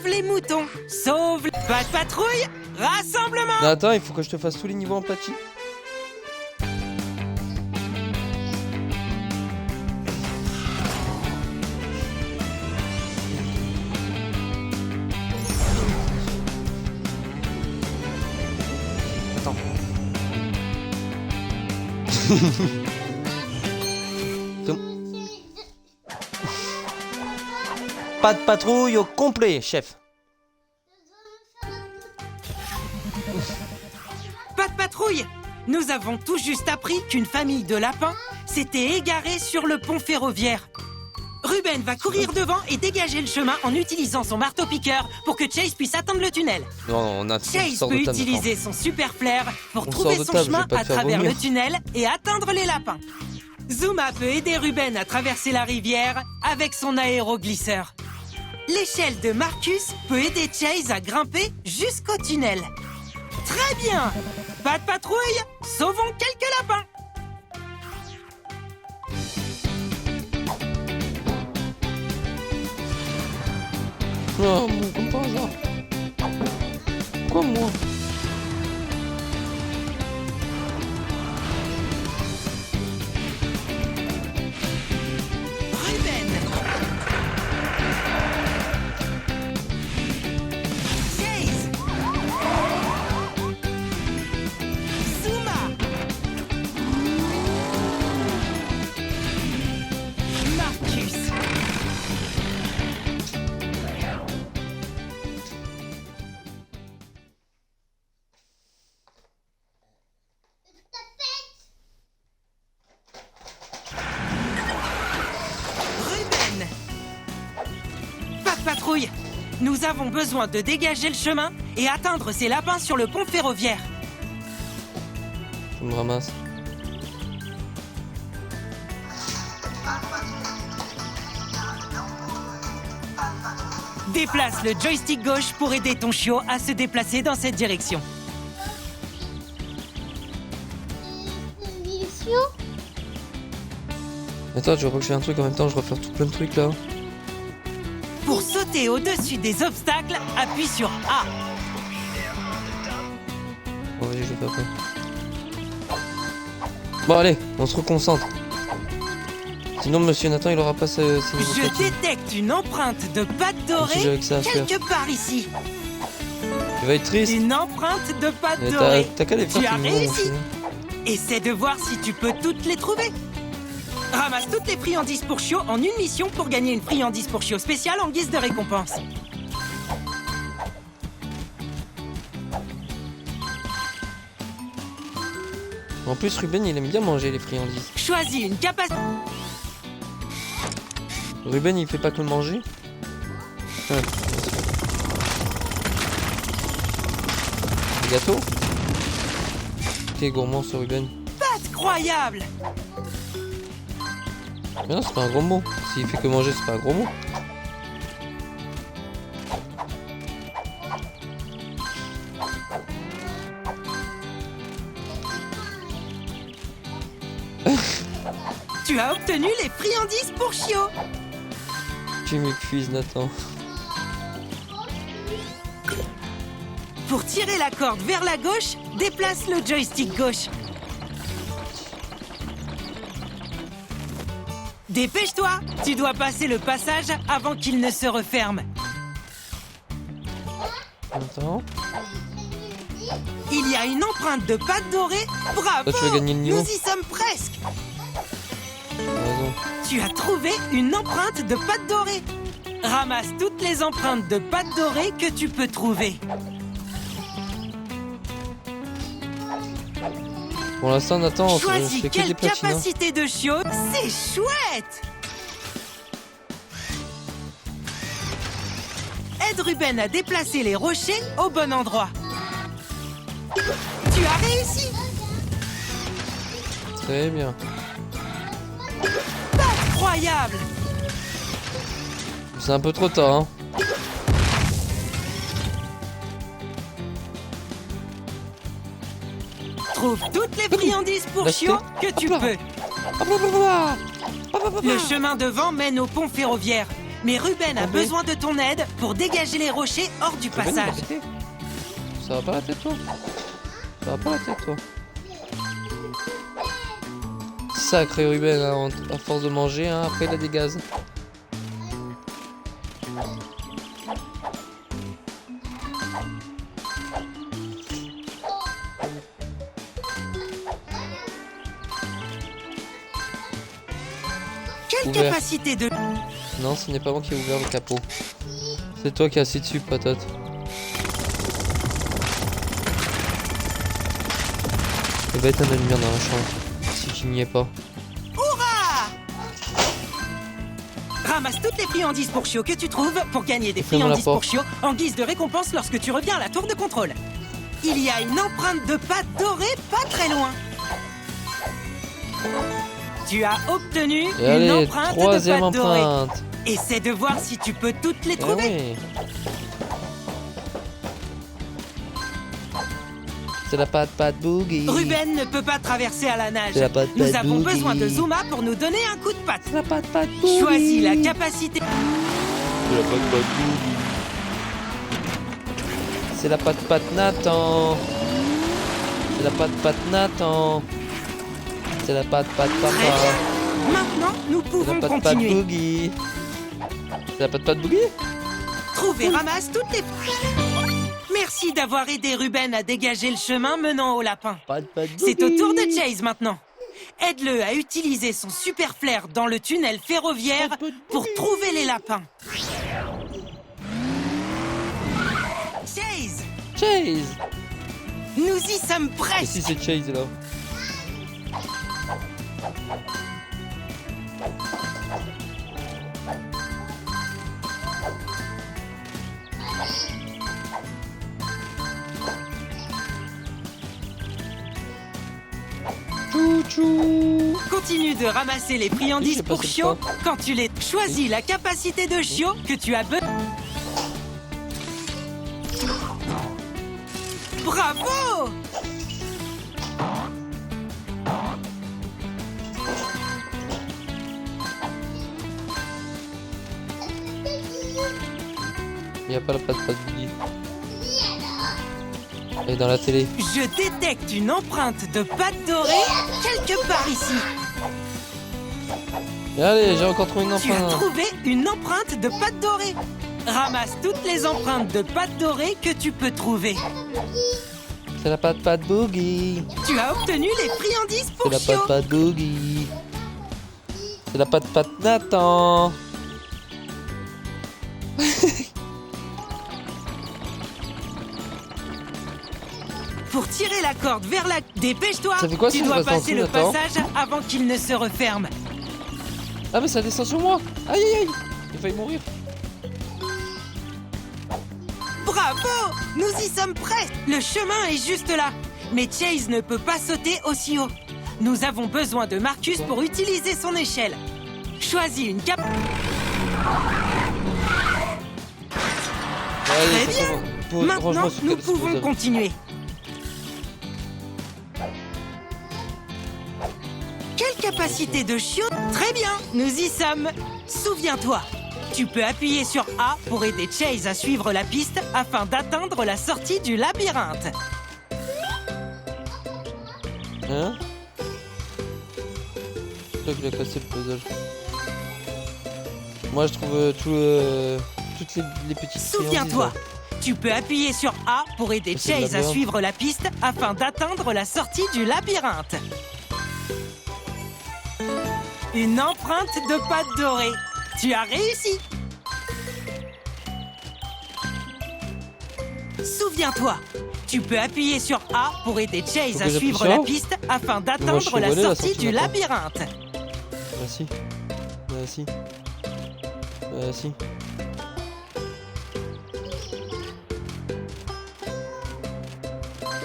Speaker 1: les moutons. Sauve. Pas de patrouille. Rassemblement.
Speaker 2: Non, attends, il faut que je te fasse tous les niveaux en platine. Attends. Pas de patrouille au complet, chef.
Speaker 1: Pas de patrouille. Nous avons tout juste appris qu'une famille de lapins s'était égarée sur le pont ferroviaire. Ruben va courir devant et dégager le chemin en utilisant son marteau-piqueur pour que Chase puisse atteindre le tunnel.
Speaker 2: Non, on a
Speaker 1: Chase
Speaker 2: sort
Speaker 1: peut
Speaker 2: de table,
Speaker 1: utiliser son super flair pour
Speaker 2: On
Speaker 1: trouver
Speaker 2: sort de
Speaker 1: son
Speaker 2: table, je
Speaker 1: chemin
Speaker 2: vais pas te
Speaker 1: à
Speaker 2: faire
Speaker 1: travers
Speaker 2: vomir.
Speaker 1: le tunnel et atteindre les lapins. Zuma peut aider Ruben à traverser la rivière avec son aéroglisseur. L'échelle de Marcus peut aider Chase à grimper jusqu'au tunnel. Très bien! Pas de patrouille, sauvons quelques lapins!
Speaker 2: Non, bon, comme par hasard. Quoi, moi?
Speaker 1: Ruben! Chase! Zuma! Marcus! Ruben! Pas de patrouille! Nous avons besoin de dégager le chemin et atteindre ces lapins sur le pont ferroviaire.
Speaker 2: Je me ramasse.
Speaker 1: Déplace le joystick gauche pour aider ton chiot à se déplacer dans cette direction.
Speaker 3: Mission.
Speaker 2: Attends, tu vois pas que je fais un truc en même temps, je refais tout plein de trucs là.
Speaker 1: Pour sauter au-dessus des obstacles, appuie sur A.
Speaker 2: Bon, vas-y, je le fais après. Bon, allez, on se reconcentre. Sinon, monsieur Nathan, il aura pas ses niveaux
Speaker 1: Je
Speaker 2: platine.
Speaker 1: détecte une empreinte de pâte
Speaker 2: Si
Speaker 1: dorée
Speaker 2: j'avais que ça à faire.
Speaker 1: quelque part ici.
Speaker 2: Tu vas être triste.
Speaker 1: Une empreinte de pâte
Speaker 2: Mais
Speaker 1: dorée.
Speaker 2: t'as qu'à les faire
Speaker 1: Tu as
Speaker 2: tes niveaux,
Speaker 1: réussi.
Speaker 2: mon chien.
Speaker 1: Essaie de voir si tu peux toutes les trouver. Ramasse toutes les friandises pour chiot en une mission pour gagner une friandise pour chiot spéciale en guise de récompense.
Speaker 2: En plus, Ruben, il aime bien manger les friandises.
Speaker 1: Choisis une capacité.
Speaker 2: Ruben, il fait pas que le manger. Ah, le gâteau. T'es gourmand, ce Ruben.
Speaker 1: Incroyable!
Speaker 2: Mais non, c'est pas un gros mot. S'il fait que manger, c'est pas un gros mot.
Speaker 1: Tu as obtenu les friandises pour chiot.
Speaker 2: Tu m'épuises, Nathan.
Speaker 1: Pour tirer la corde vers la gauche, déplace le joystick gauche. Dépêche-toi, tu dois passer le passage avant qu'il ne se referme.
Speaker 2: Attends.
Speaker 1: Il y a une empreinte de pâte dorée. Bravo!
Speaker 2: Toi, tu vas gagner le niveau.
Speaker 1: Nous y sommes presque.
Speaker 2: T'as raison.
Speaker 1: Tu as trouvé une empreinte de pâte dorée. Ramasse toutes les empreintes de pâte dorée que tu peux trouver.
Speaker 2: Pour l'instant, on attend. Je
Speaker 1: Choisis
Speaker 2: fais que des
Speaker 1: quelle
Speaker 2: platines. Hein.
Speaker 1: capacité de chiot. C'est chouette! Aide Ruben à déplacer les rochers au bon endroit. Tu as réussi!
Speaker 2: Très bien.
Speaker 1: Incroyable!
Speaker 2: C'est un peu trop tard, hein.
Speaker 1: Trouve toutes les friandises pour
Speaker 2: Lâcheté.
Speaker 1: chiot que tu
Speaker 2: Hop là.
Speaker 1: peux. Le chemin devant mène au pont ferroviaire. Mais Ruben a
Speaker 2: Tombé.
Speaker 1: besoin de ton aide pour dégager les rochers hors du
Speaker 2: Ruben, il
Speaker 1: passage.
Speaker 2: a pété. Ça va pas la tête, toi? Ça va pas la tête, toi? Sacré Ruben, hein, à force de manger, hein, après il a des gaz.
Speaker 1: Quelle
Speaker 2: Ouvert.
Speaker 1: capacité de...
Speaker 2: Non, ce n'est pas moi qui ai ouvert le capot. C'est toi qui as assis dessus, patate. Il va être un lumière dans la chambre, si tu n'y es pas.
Speaker 1: Hurrah! Ramasse toutes les friandises pour chiot que tu trouves pour gagner des
Speaker 2: Ferme la
Speaker 1: friandises pour
Speaker 2: porte.
Speaker 1: chiot en guise de récompense lorsque tu reviens à la tour de contrôle. Il y a une empreinte de pâte dorée pas très loin. Tu as obtenu
Speaker 2: Et
Speaker 1: une
Speaker 2: allez,
Speaker 1: empreinte de
Speaker 2: troisième
Speaker 1: pâte dorée.
Speaker 2: empreinte.
Speaker 1: Essaie de voir si tu peux toutes les
Speaker 2: Eh
Speaker 1: trouver.
Speaker 2: oui. C'est la patte boogie.
Speaker 1: Ruben ne peut pas traverser à la nage.
Speaker 2: C'est la patte
Speaker 1: Nous avons
Speaker 2: boogie.
Speaker 1: besoin de Zuma pour nous donner un coup de patte.
Speaker 2: C'est la patte boogie.
Speaker 1: Choisis la capacité.
Speaker 2: C'est la patte boogie. C'est la patte Nathan. C'est la patte Nathan. C'est la patte
Speaker 1: Très
Speaker 2: papa.
Speaker 1: bien. Maintenant, nous
Speaker 2: C'est
Speaker 1: pouvons
Speaker 2: la patte
Speaker 1: continuer.
Speaker 2: boogie. C'est la patte boogie.
Speaker 1: Trouve et ramasse toutes les... Merci d'avoir aidé Ruben à dégager le chemin menant au lapin.
Speaker 2: Patte
Speaker 1: C'est au tour de Chase maintenant. Aide-le à utiliser son super flair dans le tunnel ferroviaire pour trouver les lapins. Chase,
Speaker 2: Chase.
Speaker 1: nous y sommes
Speaker 2: Et
Speaker 1: presque.
Speaker 2: si c'est Chase là? Chouchou.
Speaker 1: Continue de ramasser les
Speaker 2: Oui,
Speaker 1: friandises
Speaker 2: j'ai
Speaker 1: pour
Speaker 2: passé le
Speaker 1: chiot
Speaker 2: temps.
Speaker 1: quand tu les... Choisis la capacité de chiot que tu as besoin. Bravo!
Speaker 2: Il n'y a pas la patte boogie. Elle est dans la télé.
Speaker 1: Je détecte une empreinte de pâte dorée quelque part ici.
Speaker 2: Et allez, j'ai encore trouvé une
Speaker 1: Tu as
Speaker 2: empreinte.
Speaker 1: trouvé une empreinte de pâte dorée. Ramasse toutes les empreintes de pâte dorée que tu peux trouver.
Speaker 2: C'est la patte boogie.
Speaker 1: Tu as obtenu les friandises
Speaker 2: C'est
Speaker 1: pour
Speaker 2: la
Speaker 1: chiot.
Speaker 2: patte boogie. C'est la patte Nathan.
Speaker 1: Pour tirer la corde vers la... Dépêche-toi.
Speaker 2: Ça fait quoi si
Speaker 1: Tu
Speaker 2: je
Speaker 1: dois
Speaker 2: reste en
Speaker 1: passer
Speaker 2: dessous,
Speaker 1: le
Speaker 2: attends
Speaker 1: passage avant qu'il ne se referme.
Speaker 2: Ah mais ça descend sur moi. Aïe aïe aïe. J'ai failli mourir.
Speaker 1: Bravo! Nous y sommes prêts. Le chemin est juste là. Mais Chase ne peut pas sauter aussi haut. Nous avons besoin de Marcus pour utiliser son échelle. Choisis une cap...
Speaker 2: Allez,
Speaker 1: Très
Speaker 2: ça
Speaker 1: bien.
Speaker 2: commence. Range-moi
Speaker 1: Maintenant,
Speaker 2: sous
Speaker 1: nous
Speaker 2: quel
Speaker 1: pouvons
Speaker 2: disposable.
Speaker 1: continuer. Quelle capacité de chiot? Très bien, nous y sommes. Souviens-toi, Tu peux appuyer sur A pour aider Chase à suivre la piste afin d'atteindre la sortie du labyrinthe.
Speaker 2: Hein? C'est toi qui l'as cassé le puzzle. Moi je trouve toutes les petites
Speaker 1: Souviens-toi, tu peux appuyer sur A pour aider
Speaker 2: C'est le
Speaker 1: Chase à
Speaker 2: labyrinthe.
Speaker 1: suivre la piste afin d'atteindre la sortie du labyrinthe. Une empreinte de pâte dorée. Tu as réussi. Souviens-toi, tu peux appuyer sur A pour aider Chase
Speaker 2: Faut que
Speaker 1: à
Speaker 2: j'appuie
Speaker 1: suivre
Speaker 2: sur
Speaker 1: la
Speaker 2: A
Speaker 1: piste afin
Speaker 2: Moi,
Speaker 1: d'atteindre
Speaker 2: je
Speaker 1: la
Speaker 2: suis volé,
Speaker 1: sortie du
Speaker 2: maintenant.
Speaker 1: labyrinthe.
Speaker 2: Merci. Merci. Merci.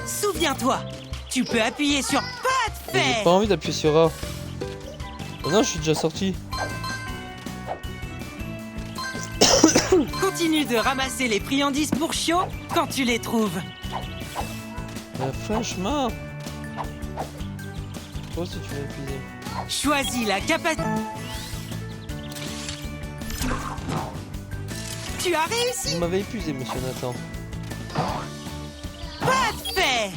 Speaker 1: Souviens-toi, tu peux appuyer sur Pas de
Speaker 2: J'ai
Speaker 1: fait.
Speaker 2: pas envie d'appuyer sur A. Oh non, je suis déjà sorti.
Speaker 1: Continue de ramasser les friandises pour Chio quand tu les trouves.
Speaker 2: Franchement. Toi aussi tu m'as épuisé.
Speaker 1: Choisis la capacité. Tu as réussi.
Speaker 2: Vous m'avez épuisé, monsieur Nathan.
Speaker 1: Pas de fait.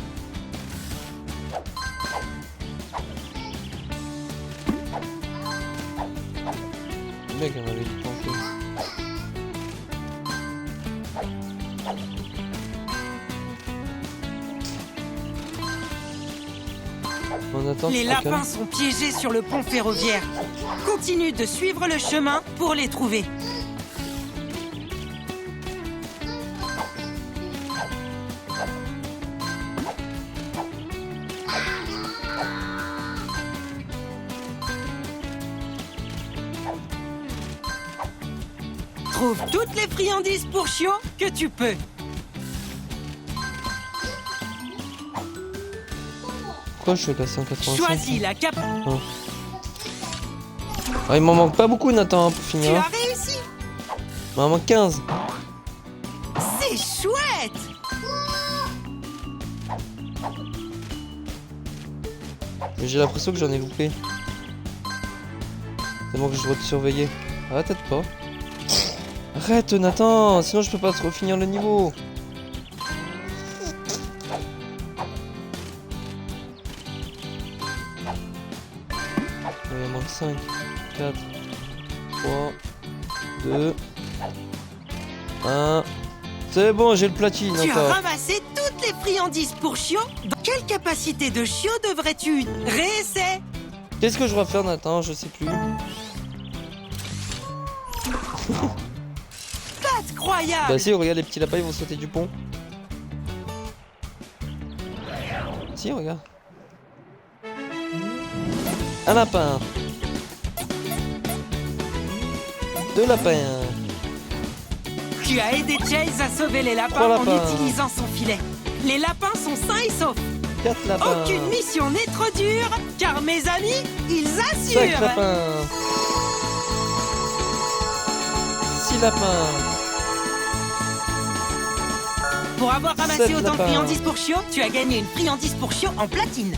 Speaker 2: Le mec, on avait du temps fait. On attend.
Speaker 1: Les
Speaker 2: tu te
Speaker 1: lapins
Speaker 2: calmes.
Speaker 1: sont piégés sur le pont ferroviaire. Continue de suivre le chemin pour les trouver. Trouve toutes les friandises pour Chio que tu peux.
Speaker 2: Pourquoi je suis à 185?
Speaker 1: Choisis la cap.
Speaker 2: Ah, il m'en manque pas beaucoup, Nathan, pour
Speaker 1: Tu
Speaker 2: finir.
Speaker 1: as réussi.
Speaker 2: Il m'en manque 15.
Speaker 1: C'est chouette.
Speaker 2: Mais j'ai l'impression que j'en ai loupé. Tellement que je dois te surveiller. Arrête pas. Arrête, Nathan, sinon je peux pas trop finir le niveau. Il en manque 5, 4, 3, 2, 1. C'est bon, j'ai le platine
Speaker 1: Tu as
Speaker 2: encore.
Speaker 1: ramassé toutes les friandises pour Chio. Dans quelle capacité de Chio devrais-tu réessayer?
Speaker 2: Qu'est-ce que je dois faire, Nathan? Je sais plus.
Speaker 1: Incroyable.
Speaker 2: Bah si, regarde, les petits lapins, ils vont sauter du pont. Si, regarde. Un lapin. 2 lapins.
Speaker 1: Tu as aidé Chase à sauver les lapins
Speaker 2: 3
Speaker 1: en
Speaker 2: lapins.
Speaker 1: utilisant son filet. Les lapins sont sains et saufs.
Speaker 2: 4 lapins.
Speaker 1: Aucune mission n'est trop dure, car mes amis, ils
Speaker 2: 5
Speaker 1: assurent.
Speaker 2: lapins. 6 lapins.
Speaker 1: Pour avoir ramassé
Speaker 2: 7
Speaker 1: autant de
Speaker 2: lapins.
Speaker 1: friandises pour Chio, tu as gagné une friandise pour Chio en platine.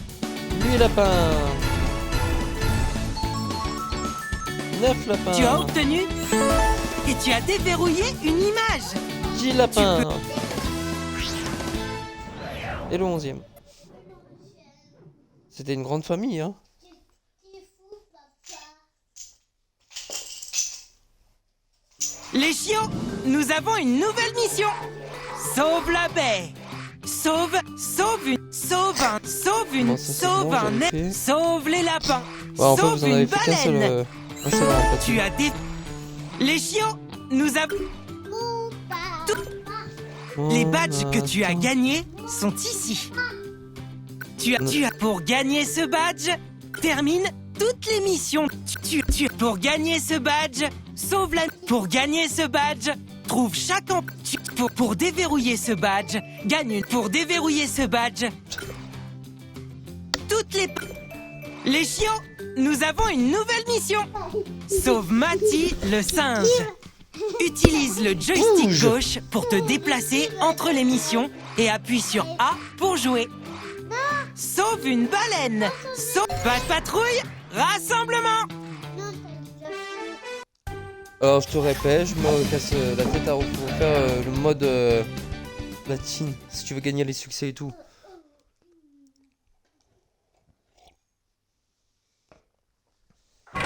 Speaker 2: 8 lapins. 9 lapins.
Speaker 1: Tu as obtenu et tu as déverrouillé une image.
Speaker 2: 10 lapins. Et le 11e. C'était une grande famille, hein.
Speaker 1: Les chiots, nous avons une nouvelle mission. Sauve la baie. Sauve
Speaker 2: Bon, ça, c'est bon, j'avais fait.
Speaker 1: sauve les lapins.
Speaker 2: Ouais, en fait,
Speaker 1: sauve
Speaker 2: vous en avez
Speaker 1: une
Speaker 2: fait qu'un seul.
Speaker 1: baleine.
Speaker 2: Un seul en fait.
Speaker 1: Tu as des... Les chiots, nous avons... Les badges que tu as gagnés sont ici. Tu as pour gagner ce badge, termine toutes les missions. Pour gagner ce badge, sauve la... Pour gagner ce badge, trouve chaque... Pour déverrouiller ce badge, gagne une... Pour déverrouiller ce badge, toutes les... Les chiots, nous avons une nouvelle mission. Sauve Matty, le singe. Utilise le joystick
Speaker 2: Bouge.
Speaker 1: gauche pour te déplacer entre les missions et appuie sur A pour jouer. Sauve une baleine. Sauve pas de patrouille. Rassemblement.
Speaker 2: Alors je te répète, je me casse la tête à pour faire le mode latine, si tu veux gagner les succès et tout. Je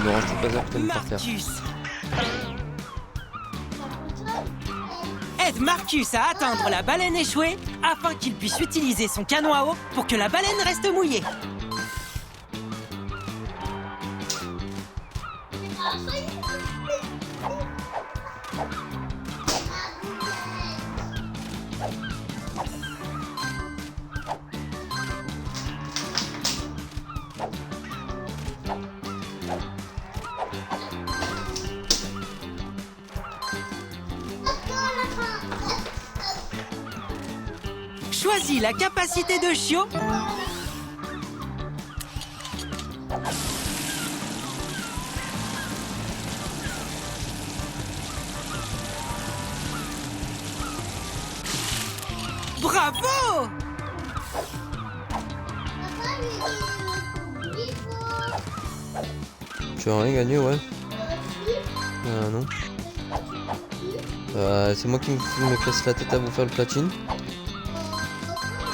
Speaker 2: me range tout le bazar que t'as mis par terre.
Speaker 1: Marcus. Aide Marcus à atteindre la baleine échouée afin qu'il puisse utiliser son canon à eau pour que la baleine reste mouillée. Choisis la capacité de chiot. Bravo!
Speaker 2: Tu as rien gagné, ouais. Non. C'est moi qui me casse la tête à vous faire le platine.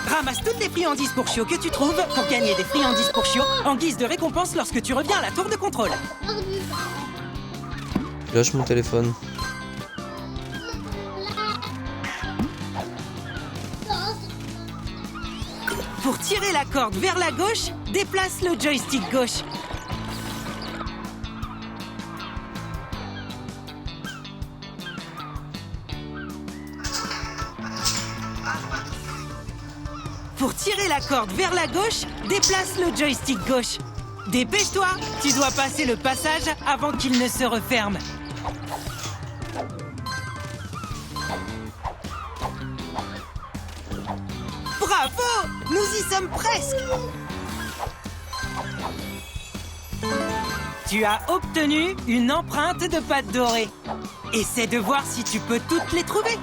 Speaker 1: Ramasse toutes les friandises pour chiot que tu trouves pour gagner des friandises pour chiot en guise de récompense lorsque tu reviens à la tour de contrôle.
Speaker 2: Je lâche mon téléphone.
Speaker 1: Pour tirer la corde vers la gauche, déplace le joystick gauche. Pour tirer la corde vers la gauche, déplace le joystick gauche. Dépêche-toi, tu dois passer le passage avant qu'il ne se referme. Bravo! Nous y sommes presque! Tu as obtenu une empreinte de pâte dorée. Essaie de voir si tu peux toutes les trouver.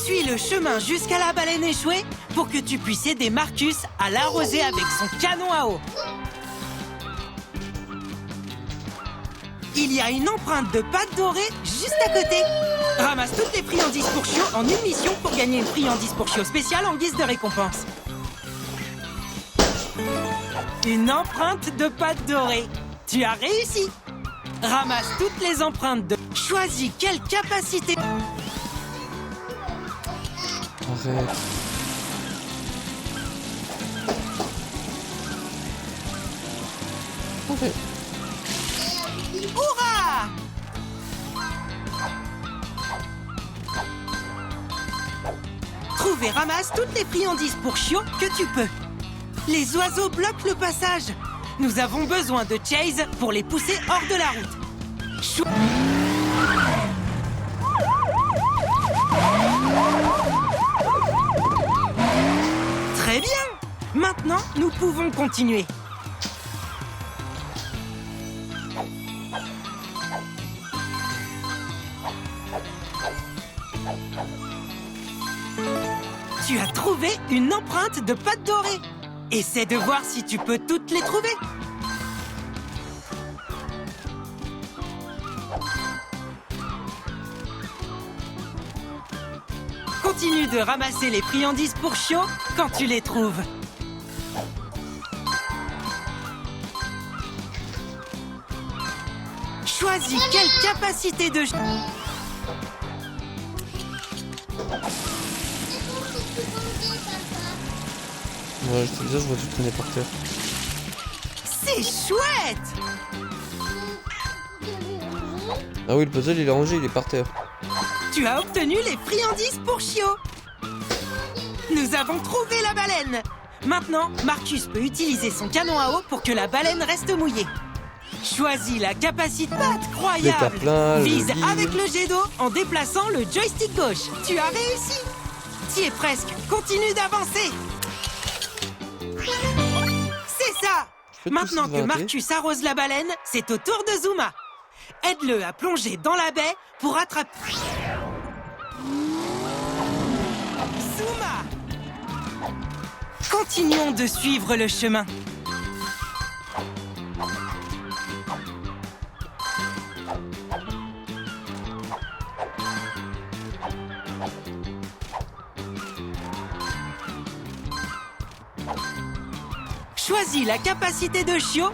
Speaker 1: Suis le chemin jusqu'à la baleine échouée pour que tu puisses aider Marcus à l'arroser avec son canon à eau. Il y a une empreinte de pâte dorée juste à côté. Ramasse toutes les friandises pour chiot en une mission pour gagner une friandise pour chiot spéciale en guise de récompense. Une empreinte de pâte dorée. Tu as réussi. Ramasse toutes les empreintes de... Choisis quelle capacité...
Speaker 2: Arrête. Arrête.
Speaker 1: Hurrah! Trouve et ramasse toutes les friandises pour chiot que tu peux. Les oiseaux bloquent le passage. Nous avons besoin de Chase pour les pousser hors de la route. Très bien! Maintenant, nous pouvons continuer. Tu as trouvé une empreinte de pâte dorée. Essaie de voir si tu peux toutes les trouver. Continue de ramasser les friandises pour chiot quand tu les trouves. Choisis quelle capacité de...
Speaker 2: Ouais, je te dis ça, je vois tout traîner par terre.
Speaker 1: C'est chouette!
Speaker 2: Ah oui, le puzzle il est rangé, il est par terre.
Speaker 1: Tu as obtenu les friandises pour chiot. Nous avons trouvé la baleine. Maintenant, Marcus peut utiliser son canon à eau pour que la baleine reste mouillée. Choisis la capacité incroyable. Vise avec le jet d'eau en déplaçant le joystick gauche. Tu as réussi. Tu y es presque. Continue d'avancer. C'est ça. Maintenant que Marcus arrose la baleine, c'est au tour de Zuma. Aide-le à plonger dans la baie pour attraper... Zuma! Continuons de suivre le chemin. Choisis la capacité de chiot.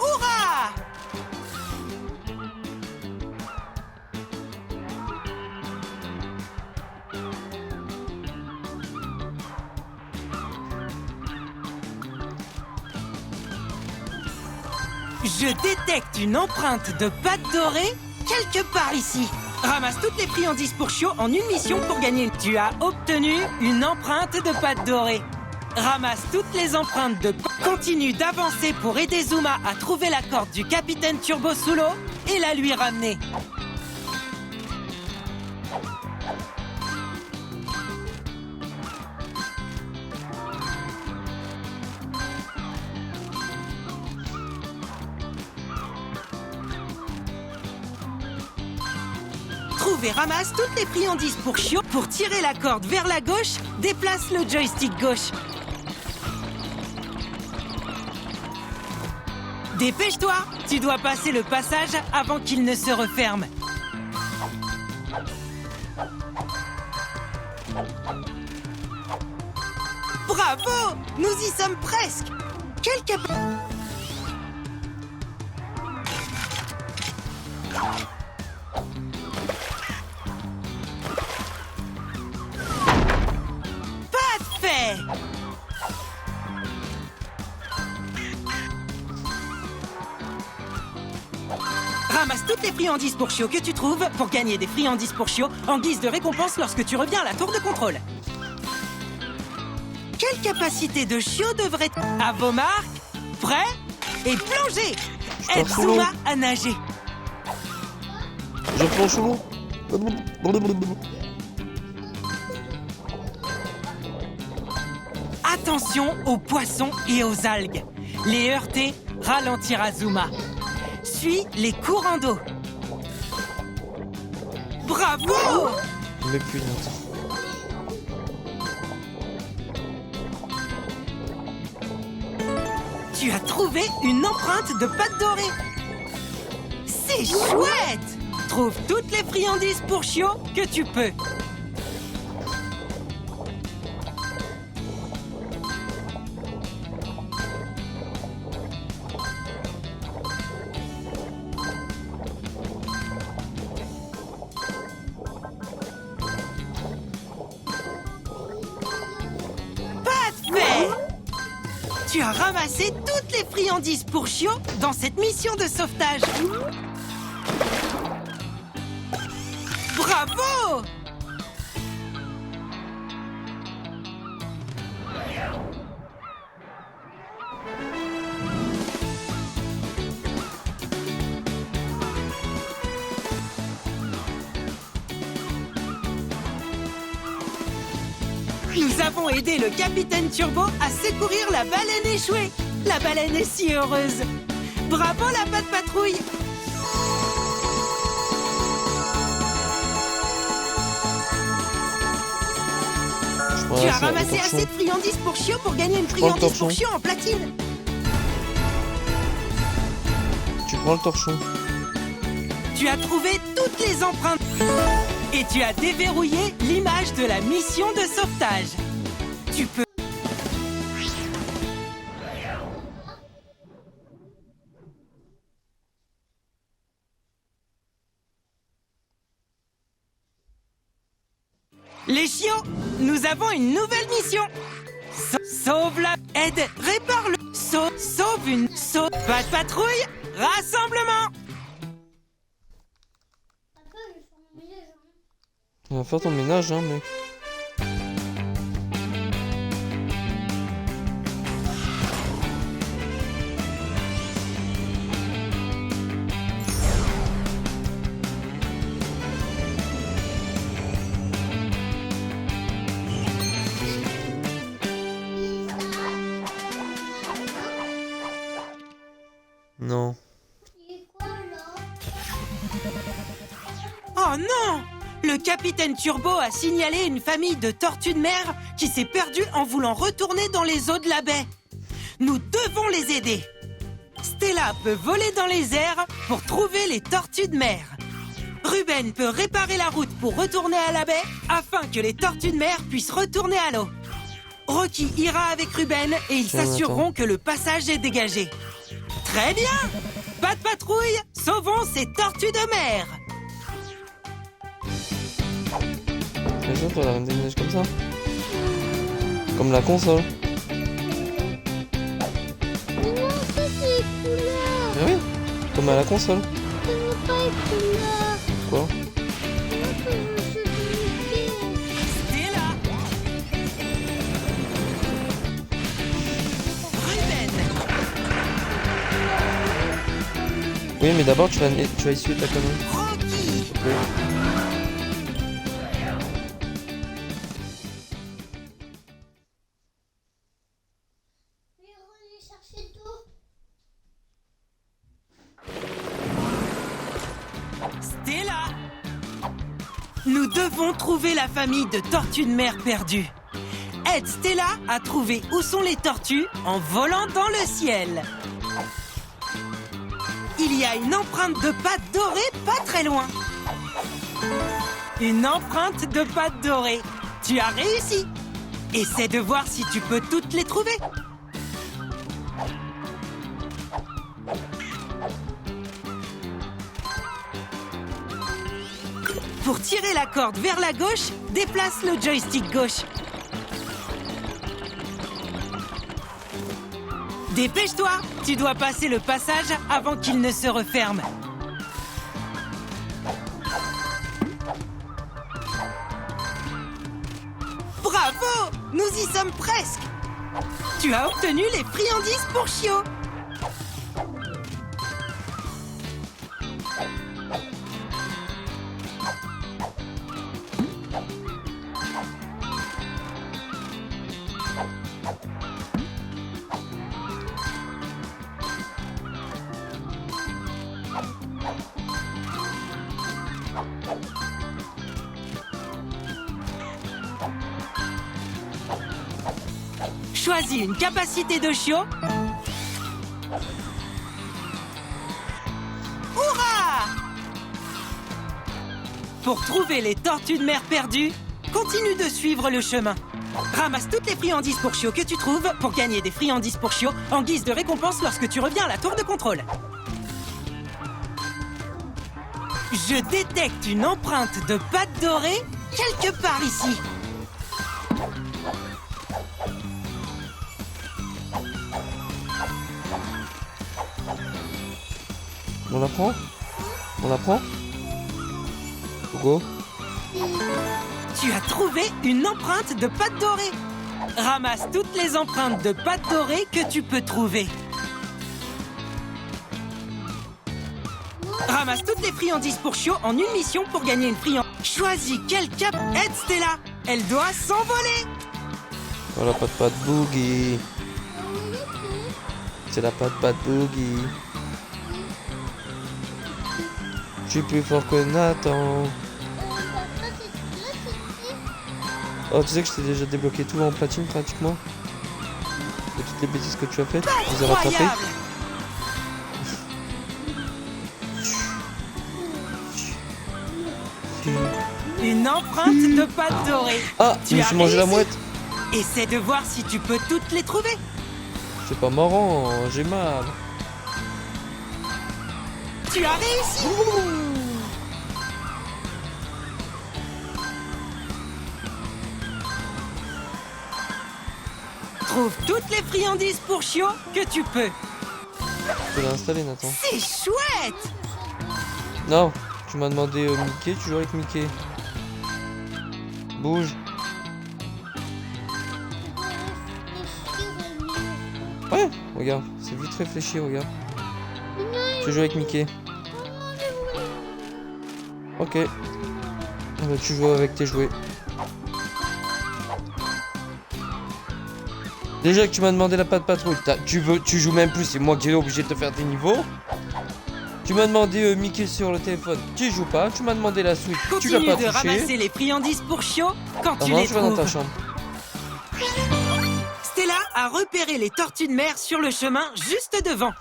Speaker 1: Hurrah! Je détecte une empreinte de pâte dorée quelque part ici. Ramasse toutes les friandises pour chiots en une mission pour gagner. Tu as obtenu une empreinte de pâte dorée. Ramasse toutes les empreintes de... Continue d'avancer pour aider Zuma à trouver la corde du capitaine Turbo sous l'eau et la lui ramener. Trouve et ramasse toutes les friandises pour chiots. Pour tirer la corde vers la gauche, déplace le joystick gauche. Dépêche-toi, tu dois passer le passage avant qu'il ne se referme. Bravo! Nous y sommes presque. Quel cap... Parfait! Ramasse toutes les friandises pour chiots que tu trouves pour gagner des friandises pour chiots en guise de récompense lorsque tu reviens à la tour de contrôle. Quelle capacité de chiot devrait... À vos marques, prêts et plongez! Aide Zuma à nager.
Speaker 2: Je plonge sous l'eau.
Speaker 1: Attention aux poissons et aux algues. Les heurter ralentira Zuma. Suis les courants d'eau. Bravo!
Speaker 2: Mais putain.
Speaker 1: Tu as trouvé une empreinte de pâte dorée. C'est chouette! Trouve toutes les friandises pour chiots que tu peux. Parfait! Tu as ramassé toutes les friandises pour chiots dans cette mission de sauvetage. Bravo! Nous avons aidé le capitaine Turbo à secourir la baleine échouée. La baleine est si heureuse. Bravo la patte patrouille. Tu as ramassé assez de friandises pour chiots pour gagner une friandise pour chiots en platine.
Speaker 2: Tu prends le torchon.
Speaker 1: Tu as trouvé toutes les empreintes. Et tu as déverrouillé l'image de la mission de sauvetage. Tu peux... Les chiots, nous avons une nouvelle mission. Sauve la... Aide, répare le... Sauve une... Pas de patrouille, rassemblement.
Speaker 2: On va faire ton ménage, hein, mec. Non.
Speaker 1: Oh non! Le capitaine Turbo a signalé une famille de tortues de mer qui s'est perdue en voulant retourner dans les eaux de la baie. Nous devons les aider. Stella peut voler dans les airs pour trouver les tortues de mer. Ruben peut réparer la route pour retourner à la baie afin que les tortues de mer puissent retourner à l'eau. Rocky ira avec Ruben et ils
Speaker 2: Tiens,
Speaker 1: s'assureront
Speaker 2: attends.
Speaker 1: que le passage est dégagé. Très bien! Pas de patrouille, sauvons ces tortues de mer!
Speaker 2: C'est ça, toi, la Reine des Neiges comme ça? Comme la console.
Speaker 3: Mais non, ça c'est les couleurs.
Speaker 2: Ah oui, comme à la console.
Speaker 3: Je veux pas les couleurs.
Speaker 2: Quoi?
Speaker 3: Moi, je veux Mickey.
Speaker 1: Stella! Ruben!
Speaker 2: Oui, mais d'abord, tu vas essuyer ta connerie.
Speaker 1: Rocky!
Speaker 2: Oui.
Speaker 3: Mais on va aller chercher d'eau.
Speaker 1: Stella! Nous devons trouver la famille de tortues de mer perdues. Aide Stella à trouver où sont les tortues en volant dans le ciel. Il y a une empreinte de pattes dorées pas très loin. Une empreinte de pattes dorées. Tu as réussi. Essaie de voir si tu peux toutes les trouver. Pour tirer la corde vers la gauche, déplace le joystick gauche. Dépêche-toi, tu dois passer le passage avant qu'il ne se referme. Bravo, nous y sommes presque. Tu as obtenu les friandises pour Chio. Choisis une capacité de chiot. Hurrah! Pour trouver les tortues de mer perdues, continue de suivre le chemin. Ramasse toutes les friandises pour chiot que tu trouves pour gagner des friandises pour chiot en guise de récompense lorsque tu reviens à la tour de contrôle. Je détecte une empreinte de pâte dorée quelque part ici.
Speaker 2: On la prend? On la prend? Go.
Speaker 1: Tu as trouvé une empreinte de pâte dorée. Ramasse toutes les empreintes de pâte dorée que tu peux trouver. Ramasse toutes les friandises pour chiot en une mission pour gagner une friandise. Choisis quel cap. Aide Stella. Elle doit s'envoler.
Speaker 2: Oh la patte boogie. C'est la patte boogie. Je suis plus fort que Nathan. Oh, tu sais que je t'ai déjà débloqué tout en platine pratiquement. De toutes les bêtises que tu as faites, je les ai rattrapées.
Speaker 1: Incroyable. Une empreinte de pâte dorée.
Speaker 2: Ah, je me
Speaker 1: as
Speaker 2: suis mangé la
Speaker 1: réussi.
Speaker 2: mouette.
Speaker 1: Essaie de voir si tu peux toutes les trouver.
Speaker 2: C'est pas marrant, j'ai mal.
Speaker 1: Tu as réussi. Trouve toutes les friandises pour chiot que tu peux.
Speaker 2: Je peux l'installer, Nathan.
Speaker 1: C'est chouette.
Speaker 2: Non, tu m'as demandé Mickey, tu joues avec Mickey. Bouge. Ouais, regarde, c'est vite réfléchi, regarde. Tu joues avec Mickey. Ok. Bah, tu joues avec tes jouets. Déjà que tu m'as demandé la patte patrouille, tu joues même plus, c'est moi qui ai obligé de te faire des niveaux. Tu m'as demandé Mickey sur le téléphone, tu joues pas. Tu m'as demandé la suite, tu
Speaker 1: Continue
Speaker 2: l'as
Speaker 1: de
Speaker 2: pas touché.
Speaker 1: ramasser les friandises pour chiot quand
Speaker 2: Ah
Speaker 1: tu
Speaker 2: non,
Speaker 1: les
Speaker 2: je vais dans ta
Speaker 1: trouves.
Speaker 2: chambre.
Speaker 1: Stella a repéré les tortues de mer sur le chemin juste devant.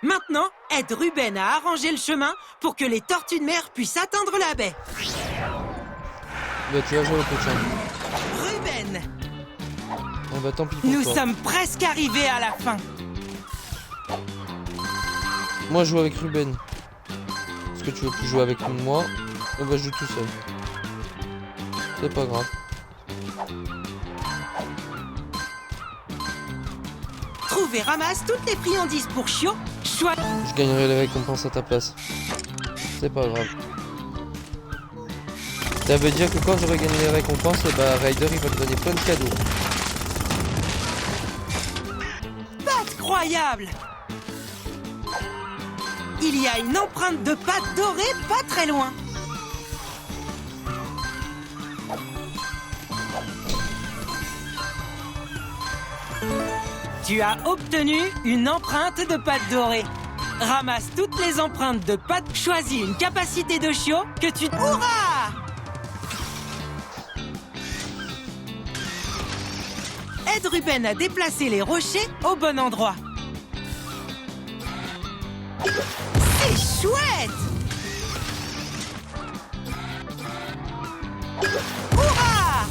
Speaker 1: Maintenant, aide Ruben à arranger le chemin pour que les tortues de mer puissent atteindre la baie.
Speaker 2: Bah tu vas jouer au prochain.
Speaker 1: Ruben,
Speaker 2: Ah bah tant pis pour
Speaker 1: nous
Speaker 2: toi.
Speaker 1: sommes presque arrivés à la fin.
Speaker 2: Moi je joue avec Ruben. Est-ce que tu veux plus jouer avec moi? Eh bah je joue tout seul. C'est pas grave.
Speaker 1: Trouve et ramasse toutes les friandises pour Chio.
Speaker 2: Je gagnerai les récompenses à ta place. C'est pas grave. Ça veut dire que quand j'aurai gagné les récompenses, et bah Ryder il va me donner plein de cadeaux.
Speaker 1: Incroyable! Il y a une empreinte de pâte dorée pas très loin. Tu as obtenu une empreinte de pâte dorée. Ramasse toutes les empreintes de pâte, choisis une capacité de chiot que tu... Hurrah! Aide Ruben à déplacer les rochers au bon endroit. C'est chouette! Hurrah!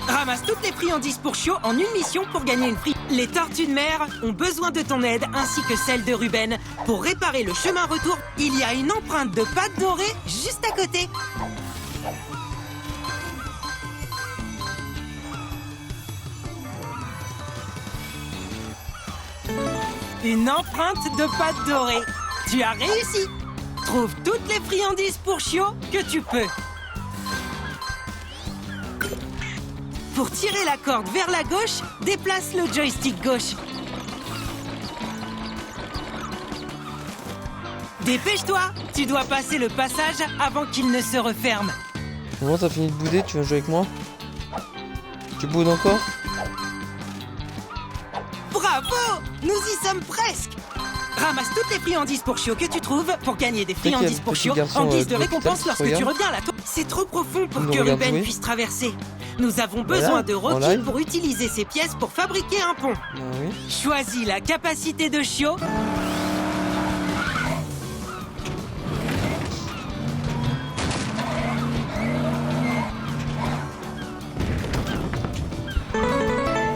Speaker 1: Ramasse toutes les friandises pour Chio en une mission pour gagner une prix. Les tortues de mer ont besoin de ton aide ainsi que celle de Ruben. Pour réparer le chemin retour, il y a une empreinte de pâte dorée juste à côté. Une empreinte de pâte dorée. Tu as réussi. Trouve toutes les friandises pour Chio que tu peux. Pour tirer la corde vers la gauche, déplace le joystick gauche. Dépêche-toi, tu dois passer le passage avant qu'il ne se referme.
Speaker 2: Comment t'as fini de bouder? Tu vas jouer avec moi? Tu boudes encore?
Speaker 1: Bravo! Nous y sommes presque. Ramasse toutes les friandises pour Chio que tu trouves pour gagner des friandises pour
Speaker 2: petit
Speaker 1: Chio
Speaker 2: garçon,
Speaker 1: en guise de
Speaker 2: de l'hôpital
Speaker 1: récompense
Speaker 2: qui
Speaker 1: lorsque
Speaker 2: te
Speaker 1: tu
Speaker 2: regarde.
Speaker 1: reviens à la tour. C'est trop profond pour
Speaker 2: Il nous
Speaker 1: que
Speaker 2: regarde
Speaker 1: Ruben
Speaker 2: jouer.
Speaker 1: puisse traverser. Nous avons
Speaker 2: Voilà,
Speaker 1: besoin de
Speaker 2: en
Speaker 1: Rocky
Speaker 2: live.
Speaker 1: pour utiliser ces pièces pour fabriquer un pont.
Speaker 2: Ah oui.
Speaker 1: Choisis la capacité de Chio.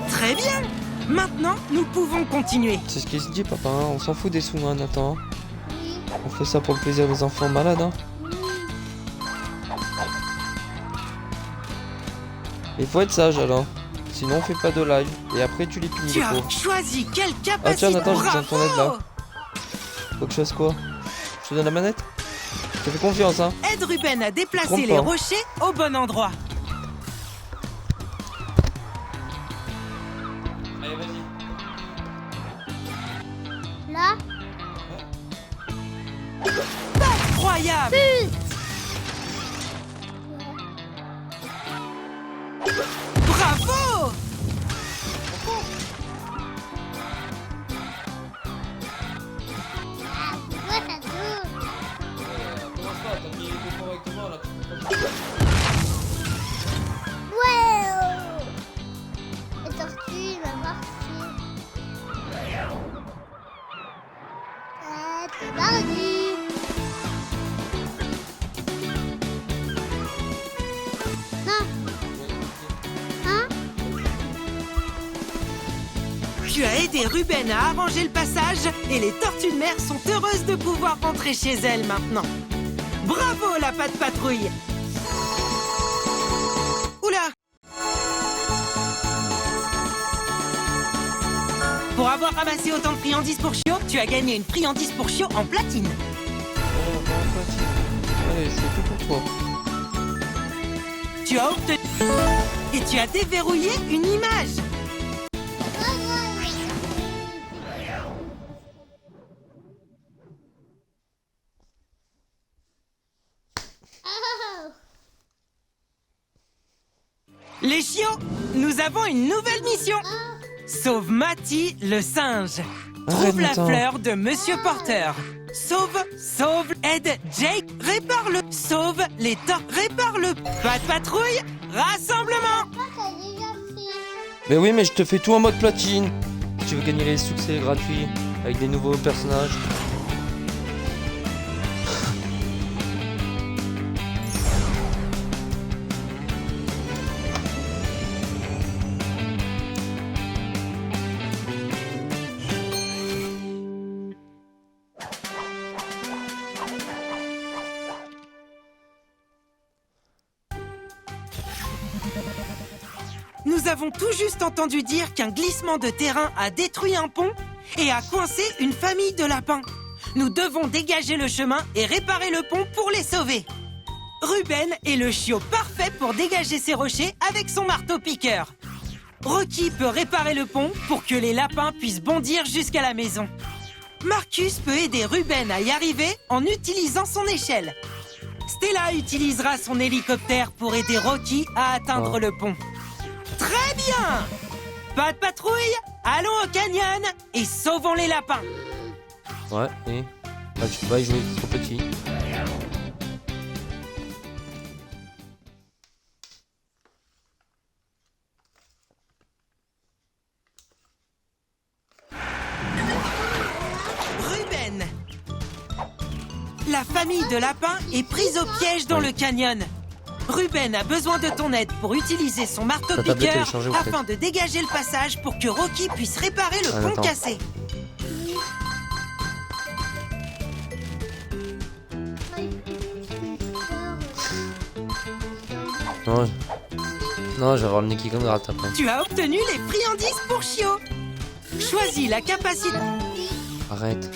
Speaker 1: Très bien. Maintenant, nous pouvons continuer.
Speaker 2: C'est ce qu'il se dit papa, hein. On s'en fout des sous, hein, Nathan.
Speaker 3: Oui,
Speaker 2: On fait ça pour le plaisir des enfants malades, hein.
Speaker 3: oui.
Speaker 2: Il faut être sage alors. Sinon on fait pas de live. Et après tu les punis
Speaker 1: Tu
Speaker 2: les
Speaker 1: as
Speaker 2: pauvres.
Speaker 1: choisi quelle capacité.
Speaker 2: Ah tiens Nathan, j'ai besoin de ton aide là.
Speaker 1: Bravo.
Speaker 2: Faut que je fasse quoi? Je te donne la manette? Je te fais confiance, hein.
Speaker 1: Aide Ruben à déplacer
Speaker 2: Trompe
Speaker 1: les
Speaker 2: pas.
Speaker 1: rochers au bon endroit.
Speaker 2: Allez vas-y.
Speaker 3: Là,
Speaker 1: Incroyable. Bravo.
Speaker 3: ouais, ça tourne.
Speaker 2: Commence pas, t'as mis les deux correctement là.
Speaker 3: Ouais. Les tortues, va voir si... C'est parti. Non. Hein?
Speaker 1: Tu as aidé Ruben à arranger le passage et les tortues de mer sont heureuses de pouvoir rentrer chez elles maintenant. Bravo la patte patrouille. Oula. Pour avoir ramassé autant de friandises pour Chio, tu as gagné une friandise pour Chio en platine.
Speaker 2: Oh, encore un platine. Allez, je fais tout pour toi.
Speaker 1: Tu as obtenu et tu as déverrouillé une image.
Speaker 3: Oh.
Speaker 1: Les chiots, nous avons une nouvelle mission. Sauve Mati le singe. Trouve la
Speaker 2: attends.
Speaker 1: fleur de Monsieur Porter. Sauve, aide Jake, répare-le. Sauve les torts, répare-le. Pas de patrouille, rassemblement.
Speaker 3: Papa, t'as déjà fait.
Speaker 2: Mais oui, mais je te fais tout en mode platine. Tu veux gagner les succès gratuits avec des nouveaux personnages.
Speaker 1: Nous avons tout juste entendu dire qu'un glissement de terrain a détruit un pont et a coincé une famille de lapins. Nous devons dégager le chemin et réparer le pont pour les sauver. Ruben est le chiot parfait pour dégager ces rochers avec son marteau-piqueur. Rocky peut réparer le pont pour que les lapins puissent bondir jusqu'à la maison. Marcus peut aider Ruben à y arriver en utilisant son échelle. Stella utilisera son hélicoptère pour aider Rocky à atteindre le pont. Très bien! Pas de patrouille, allons au canyon et sauvons les lapins.
Speaker 2: Ouais, et bah, tu peux pas y jouer, c'est trop petit.
Speaker 1: Ruben! La famille de lapins est prise au piège dans le canyon. Ruben a besoin de ton aide pour utiliser son
Speaker 2: Ta tablette, elle
Speaker 1: marteau-piqueur
Speaker 2: est changée, au fait.
Speaker 1: afin de dégager le passage pour que Rocky puisse réparer le pont
Speaker 2: attends.
Speaker 1: cassé.
Speaker 2: Non, non, je vais avoir le nez qui comme gratte après.
Speaker 1: Tu as obtenu les friandises pour Chio. Choisis la capacité...
Speaker 2: Arrête.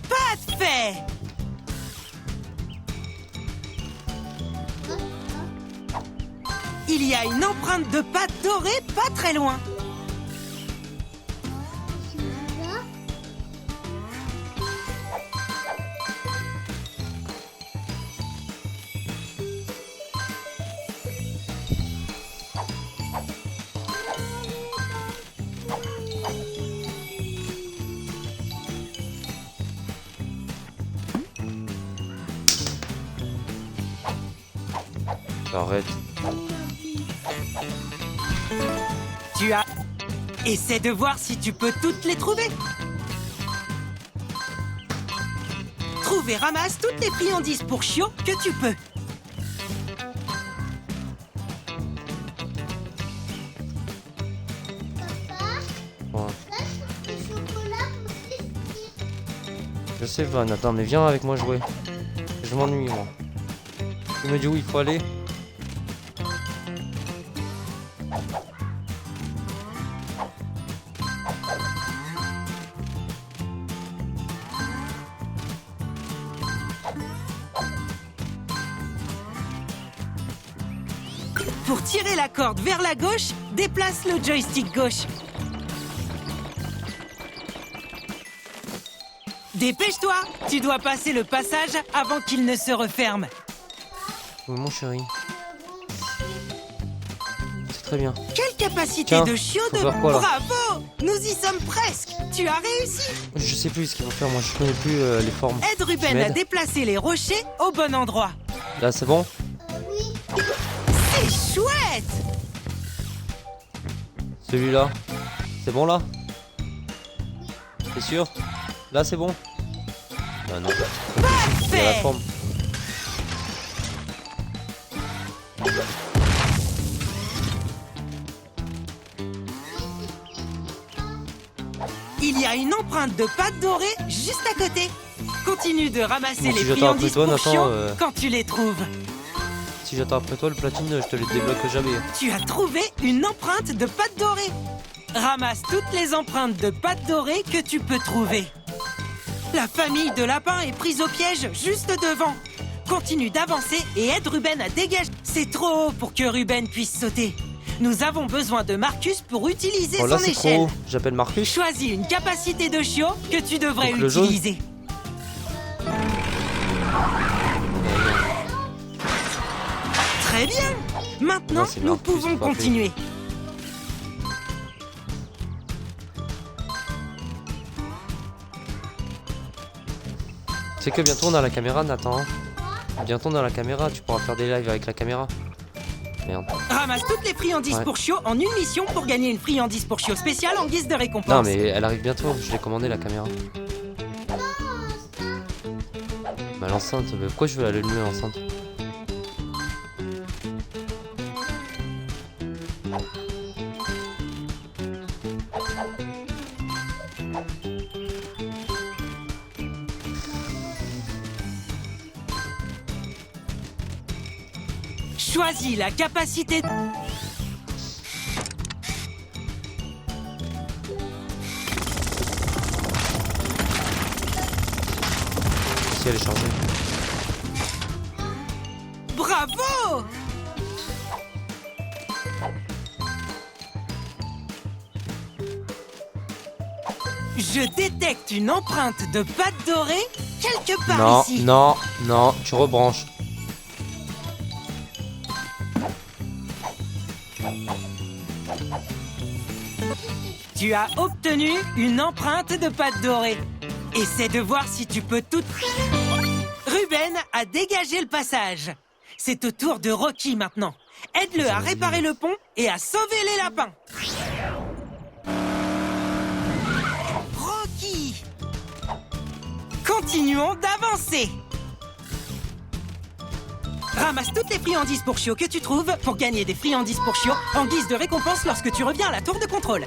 Speaker 1: Parfait! Il y a une empreinte de pâte dorée pas très loin.
Speaker 2: Arrête.
Speaker 1: Tu as... Essaie de voir si tu peux toutes les trouver. Trouve et ramasse toutes les friandises pour Chio que tu peux.
Speaker 2: Ouais.
Speaker 3: Là, je trouve du chocolat pour biscuits.
Speaker 2: Je sais, Van, attends, mais viens avec moi jouer. Je m'ennuie, moi. Tu me dis où il faut aller?
Speaker 1: Pour tirer la corde vers la gauche, déplace le joystick gauche. Dépêche-toi, tu dois passer le passage avant qu'il ne se referme.
Speaker 2: Oui, mon chéri. C'est très bien.
Speaker 1: Quelle capacité
Speaker 2: Tiens,
Speaker 1: de chiot
Speaker 2: faut
Speaker 1: de...
Speaker 2: faire quoi, là?
Speaker 1: Bravo! Nous y sommes presque. Tu as réussi.
Speaker 2: Je sais plus ce qu'il faut faire, moi je connais plus les formes.
Speaker 1: Aide Ruben
Speaker 2: Tu
Speaker 1: à
Speaker 2: m'aides?
Speaker 1: déplacer les rochers au bon endroit.
Speaker 2: Là, c'est bon?
Speaker 1: C'est chouette!
Speaker 2: Celui-là? C'est bon là? T'es sûr? Là, c'est bon? Ah non. Il y a la
Speaker 1: Parfait!
Speaker 2: forme.
Speaker 1: Il y a une empreinte de pâte dorée juste à côté. Continue de ramasser
Speaker 2: Bon, si
Speaker 1: les
Speaker 2: j'attends après
Speaker 1: friandises
Speaker 2: toi,
Speaker 1: pour
Speaker 2: Nathan,
Speaker 1: Chio quand tu les trouves.
Speaker 2: Si j'attends après toi, le platine, je te le débloque jamais.
Speaker 1: Tu as trouvé une empreinte de pâte dorée. Ramasse toutes les empreintes de pâte dorée que tu peux trouver. La famille de lapins est prise au piège juste devant. Continue d'avancer et aide Ruben à dégager. C'est trop haut pour que Ruben puisse sauter. Nous avons besoin de Marcus pour utiliser
Speaker 2: Oh là,
Speaker 1: son
Speaker 2: c'est
Speaker 1: échelle.
Speaker 2: trop haut. J'appelle Marcus.
Speaker 1: Choisis une capacité de chiot que tu devrais
Speaker 2: Donc, le jaune.
Speaker 1: utiliser. Très bien. Maintenant,
Speaker 2: Non, c'est
Speaker 1: nous
Speaker 2: marqué,
Speaker 1: pouvons
Speaker 2: c'est pas fait.
Speaker 1: continuer.
Speaker 2: C'est que bientôt on a la caméra, Nathan. Bientôt on a la caméra, tu pourras faire des lives avec la caméra. Merde.
Speaker 1: Ramasse toutes les friandises
Speaker 2: Ouais.
Speaker 1: pour Chio en une mission pour gagner une friandise pour Chio spéciale en guise de récompense.
Speaker 2: Non mais elle arrive bientôt, je l'ai commandé la caméra. Bah l'enceinte, mais pourquoi je veux allumer l'enceinte?
Speaker 1: Choisis la capacité...
Speaker 2: Si elle est chargée.
Speaker 1: Bravo! Je détecte une empreinte de pâte dorée quelque part
Speaker 2: Non,
Speaker 1: ici.
Speaker 2: non, non, tu rebranches.
Speaker 1: Tu as obtenu une empreinte de pâte dorée. Essaie de voir si tu peux tout... Ruben a dégagé le passage. C'est au tour de Rocky maintenant. Aide-le à réparer le pont et à sauver les lapins. Rocky! Continuons d'avancer. Ramasse toutes les friandises pour Chio que tu trouves pour gagner des friandises pour Chio en guise de récompense lorsque tu reviens à la tour de contrôle.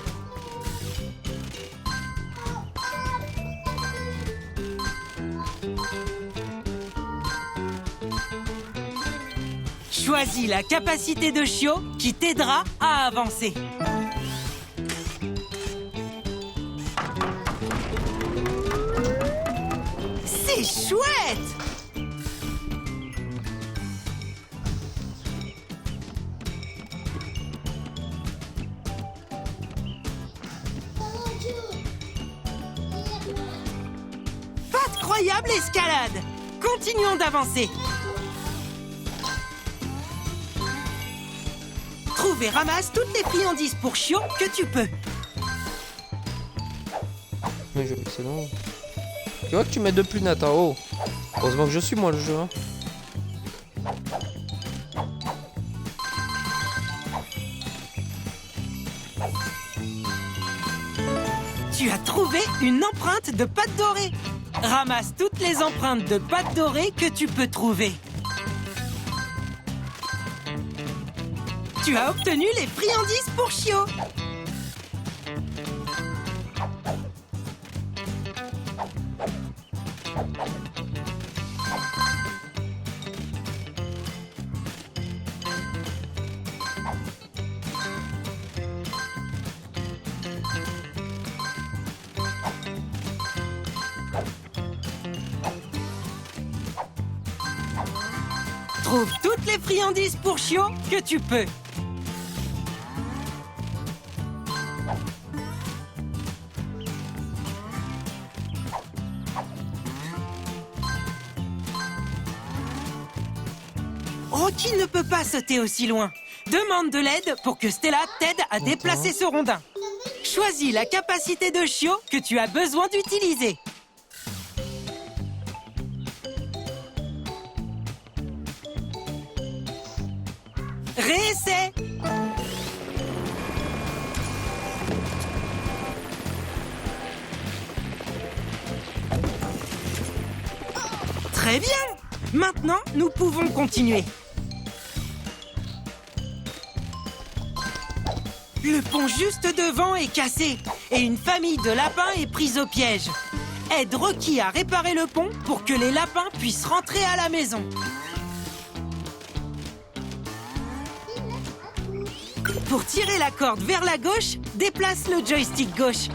Speaker 1: Choisis la capacité de Chio qui t'aidera à avancer. C'est chouette! Incroyable escalade! Continuons d'avancer. Trouve et ramasse toutes les friandises pour Chio que tu peux.
Speaker 2: Mais excellent. Tu vois que tu mets de plus, Nathan. Oh. Heureusement que je suis moi le jeu. Hein.
Speaker 1: Tu as trouvé une empreinte de pâte dorée. Ramasse toutes les empreintes de pâte dorée que tu peux trouver. Tu as obtenu les friandises pour Chio. Trouve toutes les friandises pour Chio que tu peux. Rocky ne peut pas sauter aussi loin. Demande de l'aide pour que Stella t'aide à déplacer ce rondin. Choisis la capacité de Chio que tu as besoin d'utiliser. Réessaie. Très bien. Maintenant, nous pouvons continuer. Le pont juste devant est cassé et une famille de lapins est prise au piège. Aide Rocky à réparer le pont pour que les lapins puissent rentrer à la maison. Pour tirer la corde vers la gauche, déplace le joystick gauche.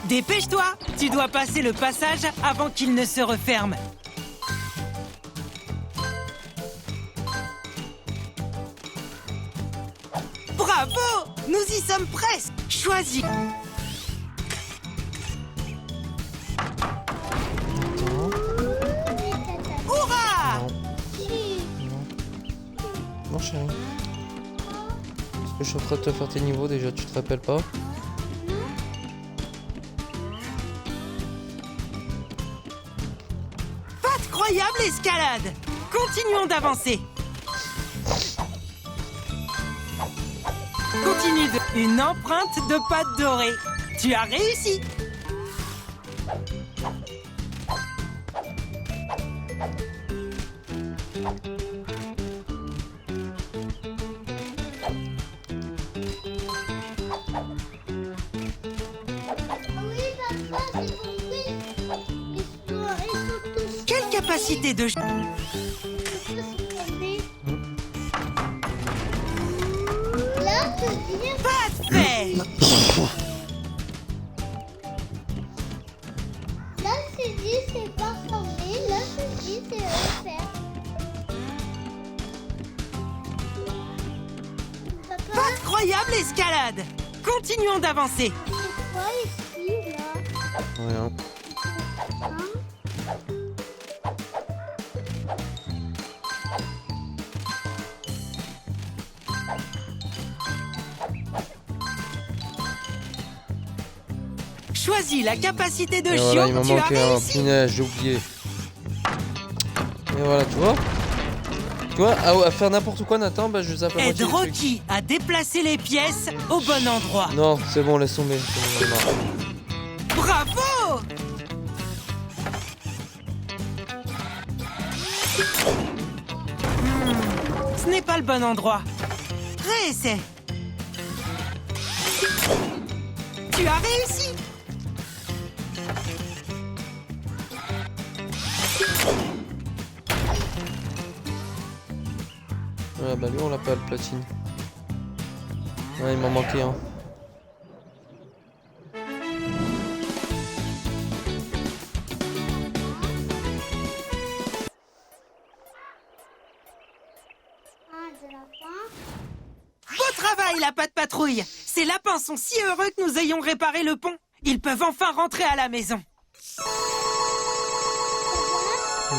Speaker 1: Dépêche-toi, tu dois passer le passage avant qu'il ne se referme. Bravo! Nous y sommes presque. Choisis.
Speaker 2: Non, chérie. Est-ce que je suis en train de te faire tes niveaux déjà, tu te rappelles pas?
Speaker 1: Incroyable escalade! Continuons d'avancer. Continue de... Une empreinte de pâte dorée. Tu as réussi.
Speaker 3: Oui, papa, j'ai compris. Ils sont tous...
Speaker 1: Quelle capacité de...
Speaker 3: Ils sont tombés. Là, c'est bien.
Speaker 1: Parfait!
Speaker 3: Là, c'est dit, c'est pas formé. Là, c'est dit, c'est refaire. Papa,
Speaker 1: Incroyable escalade! Continuons d'avancer.
Speaker 3: c'est quoi ici, là?
Speaker 2: Rien.
Speaker 3: Hein?
Speaker 1: Choisis la capacité de
Speaker 2: Et
Speaker 1: chiot.
Speaker 2: voilà, il m'en
Speaker 1: Tu as
Speaker 2: manquait un.
Speaker 1: réussi.
Speaker 2: Punaise, j'ai oublié. Et voilà, tu vois? Tu vois, à faire n'importe quoi, Nathan, bah je zappe la
Speaker 1: Aide
Speaker 2: moitié du truc.
Speaker 1: Rocky à déplacer les pièces au bon endroit.
Speaker 2: Non, c'est bon, laisse tomber. C'est bon, j'en ai marre.
Speaker 1: Bravo! Ce n'est pas le bon endroit. Réessaie. Tu as réussi.
Speaker 2: Ouais, bah lui, on l'a pas, le platine. Ouais, il m'en manquait un.
Speaker 3: De la fin.
Speaker 1: Beau travail, la patte patrouille. Ces lapins sont si heureux que nous ayons réparé le pont. Ils peuvent enfin rentrer à la maison.
Speaker 2: Mmh.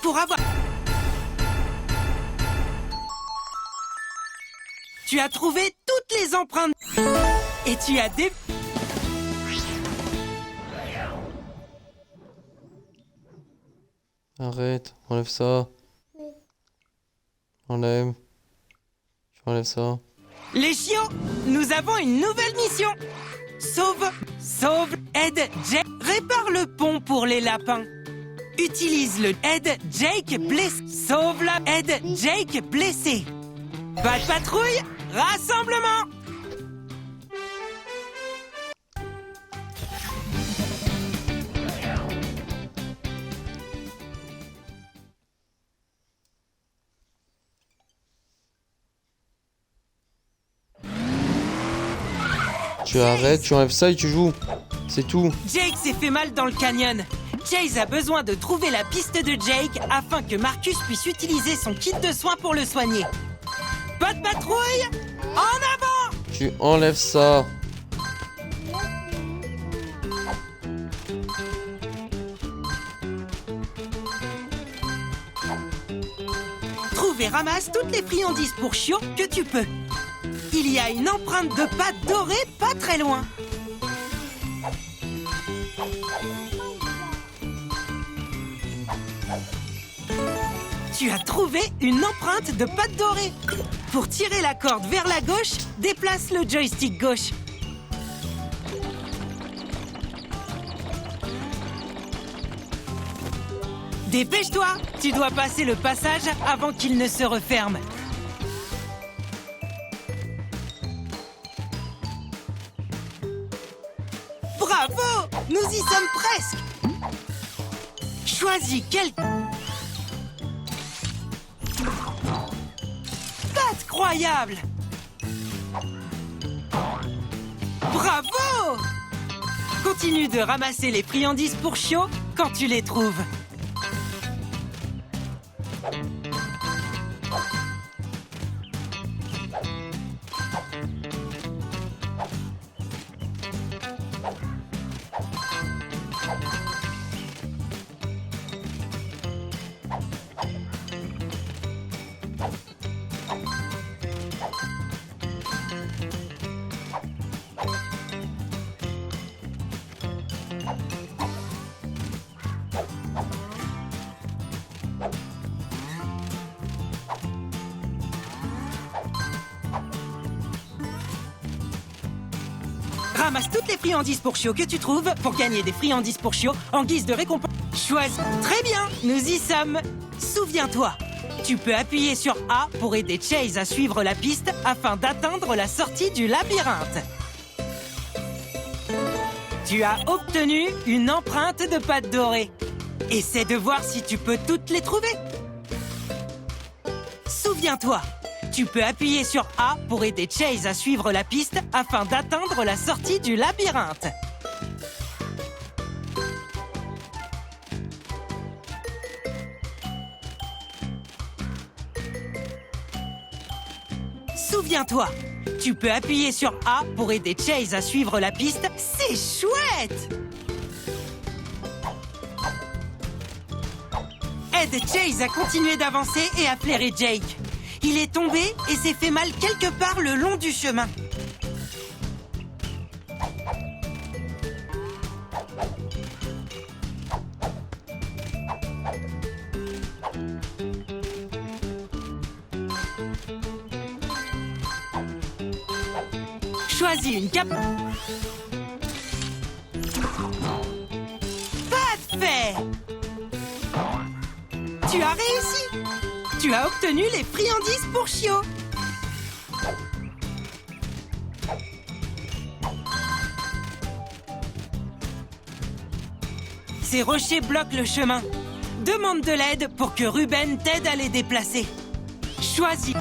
Speaker 1: Pour avoir... Tu as trouvé toutes les empreintes. Et tu as des...
Speaker 2: Arrête, enlève ça.
Speaker 3: Oui.
Speaker 2: Enlève. Tu enlèves ça.
Speaker 1: Les chiots, nous avons une nouvelle mission. Sauve, aide Jake, répare le pont pour les lapins. Utilise le aide Jake blessé. Sauve la aide Jake blessé. Pas de patrouille, rassemblement.
Speaker 2: Tu arrêtes, tu enlèves ça et tu joues. C'est tout.
Speaker 1: Jake s'est fait mal dans le canyon. Chase a besoin de trouver la piste de Jake afin que Marcus puisse utiliser son kit de soins pour le soigner. Pas de patrouille, en avant!
Speaker 2: Tu enlèves ça.
Speaker 1: Trouve et ramasse toutes les friandises pour chiots que tu peux. Il y a une empreinte de pâte dorée pas très loin. Tu as trouvé une empreinte de pâte dorée. Pour tirer la corde vers la gauche, déplace le joystick gauche. Dépêche-toi, tu dois passer le passage avant qu'il ne se referme. Bravo, nous y sommes presque. Choisis quel... Incroyable! Bravo! Continue de ramasser les friandises pour chiots quand tu les trouves. Ramasse toutes les friandises pour chiots que tu trouves pour gagner des friandises pour chiots en guise de récompense. Choisis. Très bien, nous y sommes. Souviens-toi, tu peux appuyer sur A pour aider Chase à suivre la piste afin d'atteindre la sortie du labyrinthe. Tu as obtenu une empreinte de pâte dorée. Essaie de voir si tu peux toutes les trouver. Souviens-toi, tu peux appuyer sur A pour aider Chase à suivre la piste afin d'atteindre la sortie du labyrinthe. Souviens-toi, tu peux appuyer sur A pour aider Chase à suivre la piste. C'est chouette! Aide Chase à continuer d'avancer et à flairer Jake. Il est tombé et s'est fait mal quelque part le long du chemin. Choisis une cape. Parfait! Tu as réussi! Tu as obtenu les friandises pour chiots! Ces rochers bloquent le chemin. Demande de l'aide pour que Ruben t'aide à les déplacer. Choisis.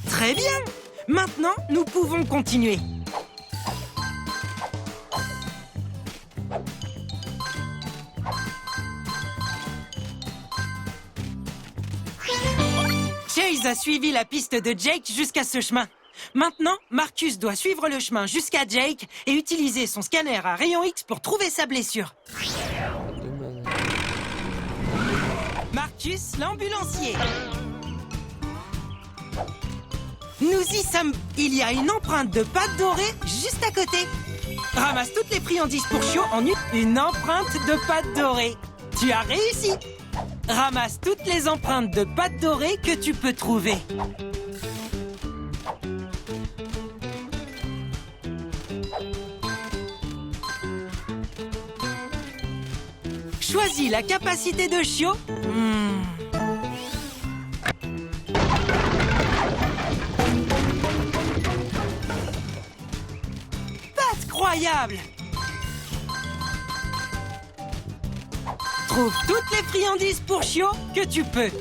Speaker 1: Très bien! Maintenant, nous pouvons continuer. Chase a suivi la piste de Jake jusqu'à ce chemin. Maintenant, Marcus doit suivre le chemin jusqu'à Jake et utiliser son scanner à rayon X pour trouver sa blessure. Marcus, l'ambulancier. Nous y sommes. Il y a une empreinte de pâte dorée juste à côté. Ramasse toutes les friandises pour chiots en une empreinte de pâte dorée. Tu as réussi. Ramasse toutes les empreintes de pâte dorée que tu peux trouver. Choisis la capacité de chiot. Incroyable! Trouve toutes les friandises pour chiots que tu peux.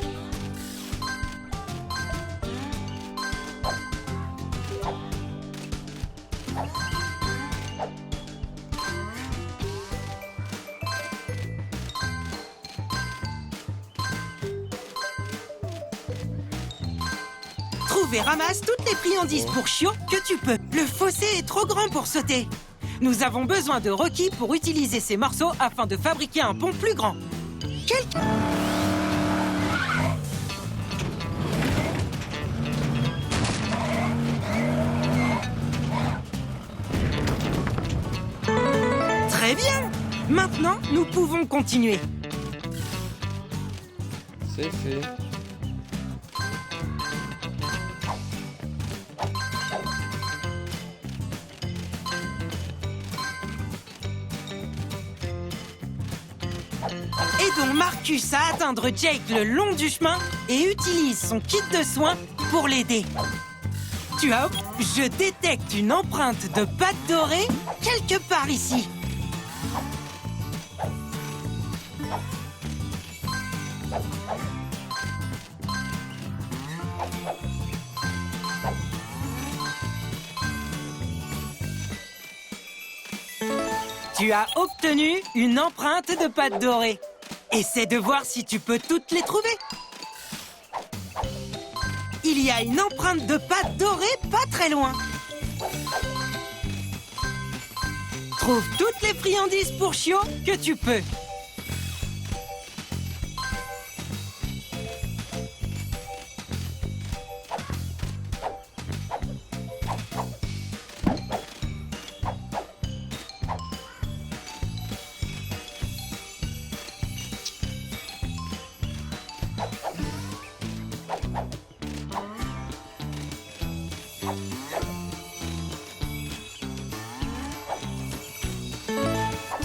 Speaker 1: Trouve et ramasse toutes les friandises pour chiots que tu peux. Le fossé est trop grand pour sauter. Nous avons besoin de Rocky pour utiliser ces morceaux afin de fabriquer un pont plus grand. Très bien! Maintenant, nous pouvons continuer.
Speaker 2: C'est fait.
Speaker 1: Aidons Marcus à atteindre Jake le long du chemin et utilise son kit de soins pour l'aider. Je détecte une empreinte de pâte dorée quelque part ici. Tu as obtenu une empreinte de pâte dorée. Essaie de voir si tu peux toutes les trouver. Il y a une empreinte de pâte dorée pas très loin. Trouve toutes les friandises pour chiots que tu peux.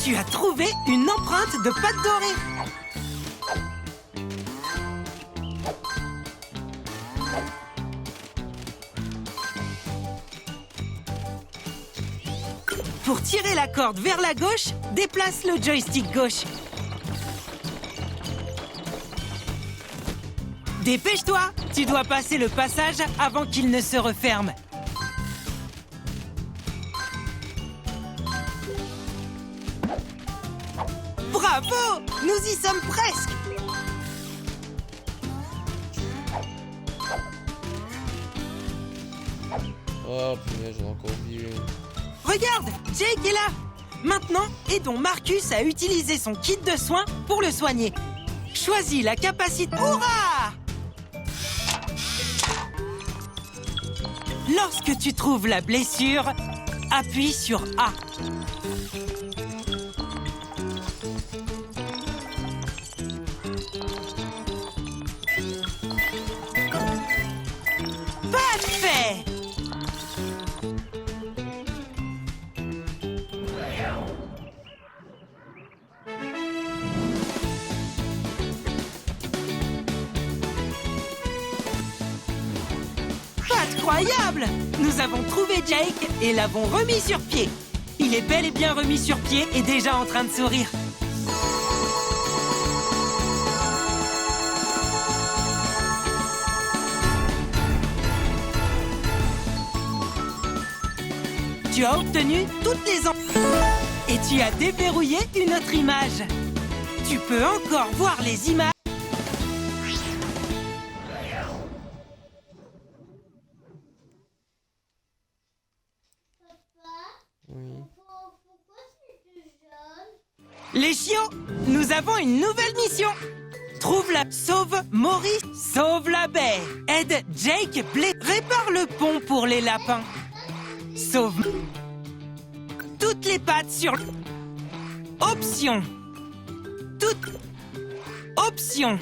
Speaker 1: Tu as trouvé une empreinte de pâte dorée. Pour tirer la corde vers la gauche, déplace le joystick gauche. Dépêche-toi, tu dois passer le passage avant qu'il ne se referme. Bravo! Nous y sommes presque!
Speaker 2: Oh punaise, j'en ai encore oublié.
Speaker 1: Regarde, Jake est là! Maintenant, aidons Marcus à utiliser son kit de soins pour le soigner. Choisis la capacité... Hurrah! Lorsque tu trouves la blessure, appuie sur A. Parfait! Incroyable! Nous avons trouvé Jake et l'avons remis sur pied. Il est bel et bien remis sur pied et déjà en train de sourire. Tu as obtenu toutes les et tu as déverrouillé une autre image. Tu peux encore voir les images.
Speaker 2: Oui.
Speaker 3: Pourquoi c'est jaune?
Speaker 1: Les chiots, nous avons une nouvelle mission. Trouve la... Sauve Maurice, sauve la baie. Aide Jake Blé. Répare le pont pour les lapins. Sauve... Toutes les pattes sur... Option. Toutes... Option.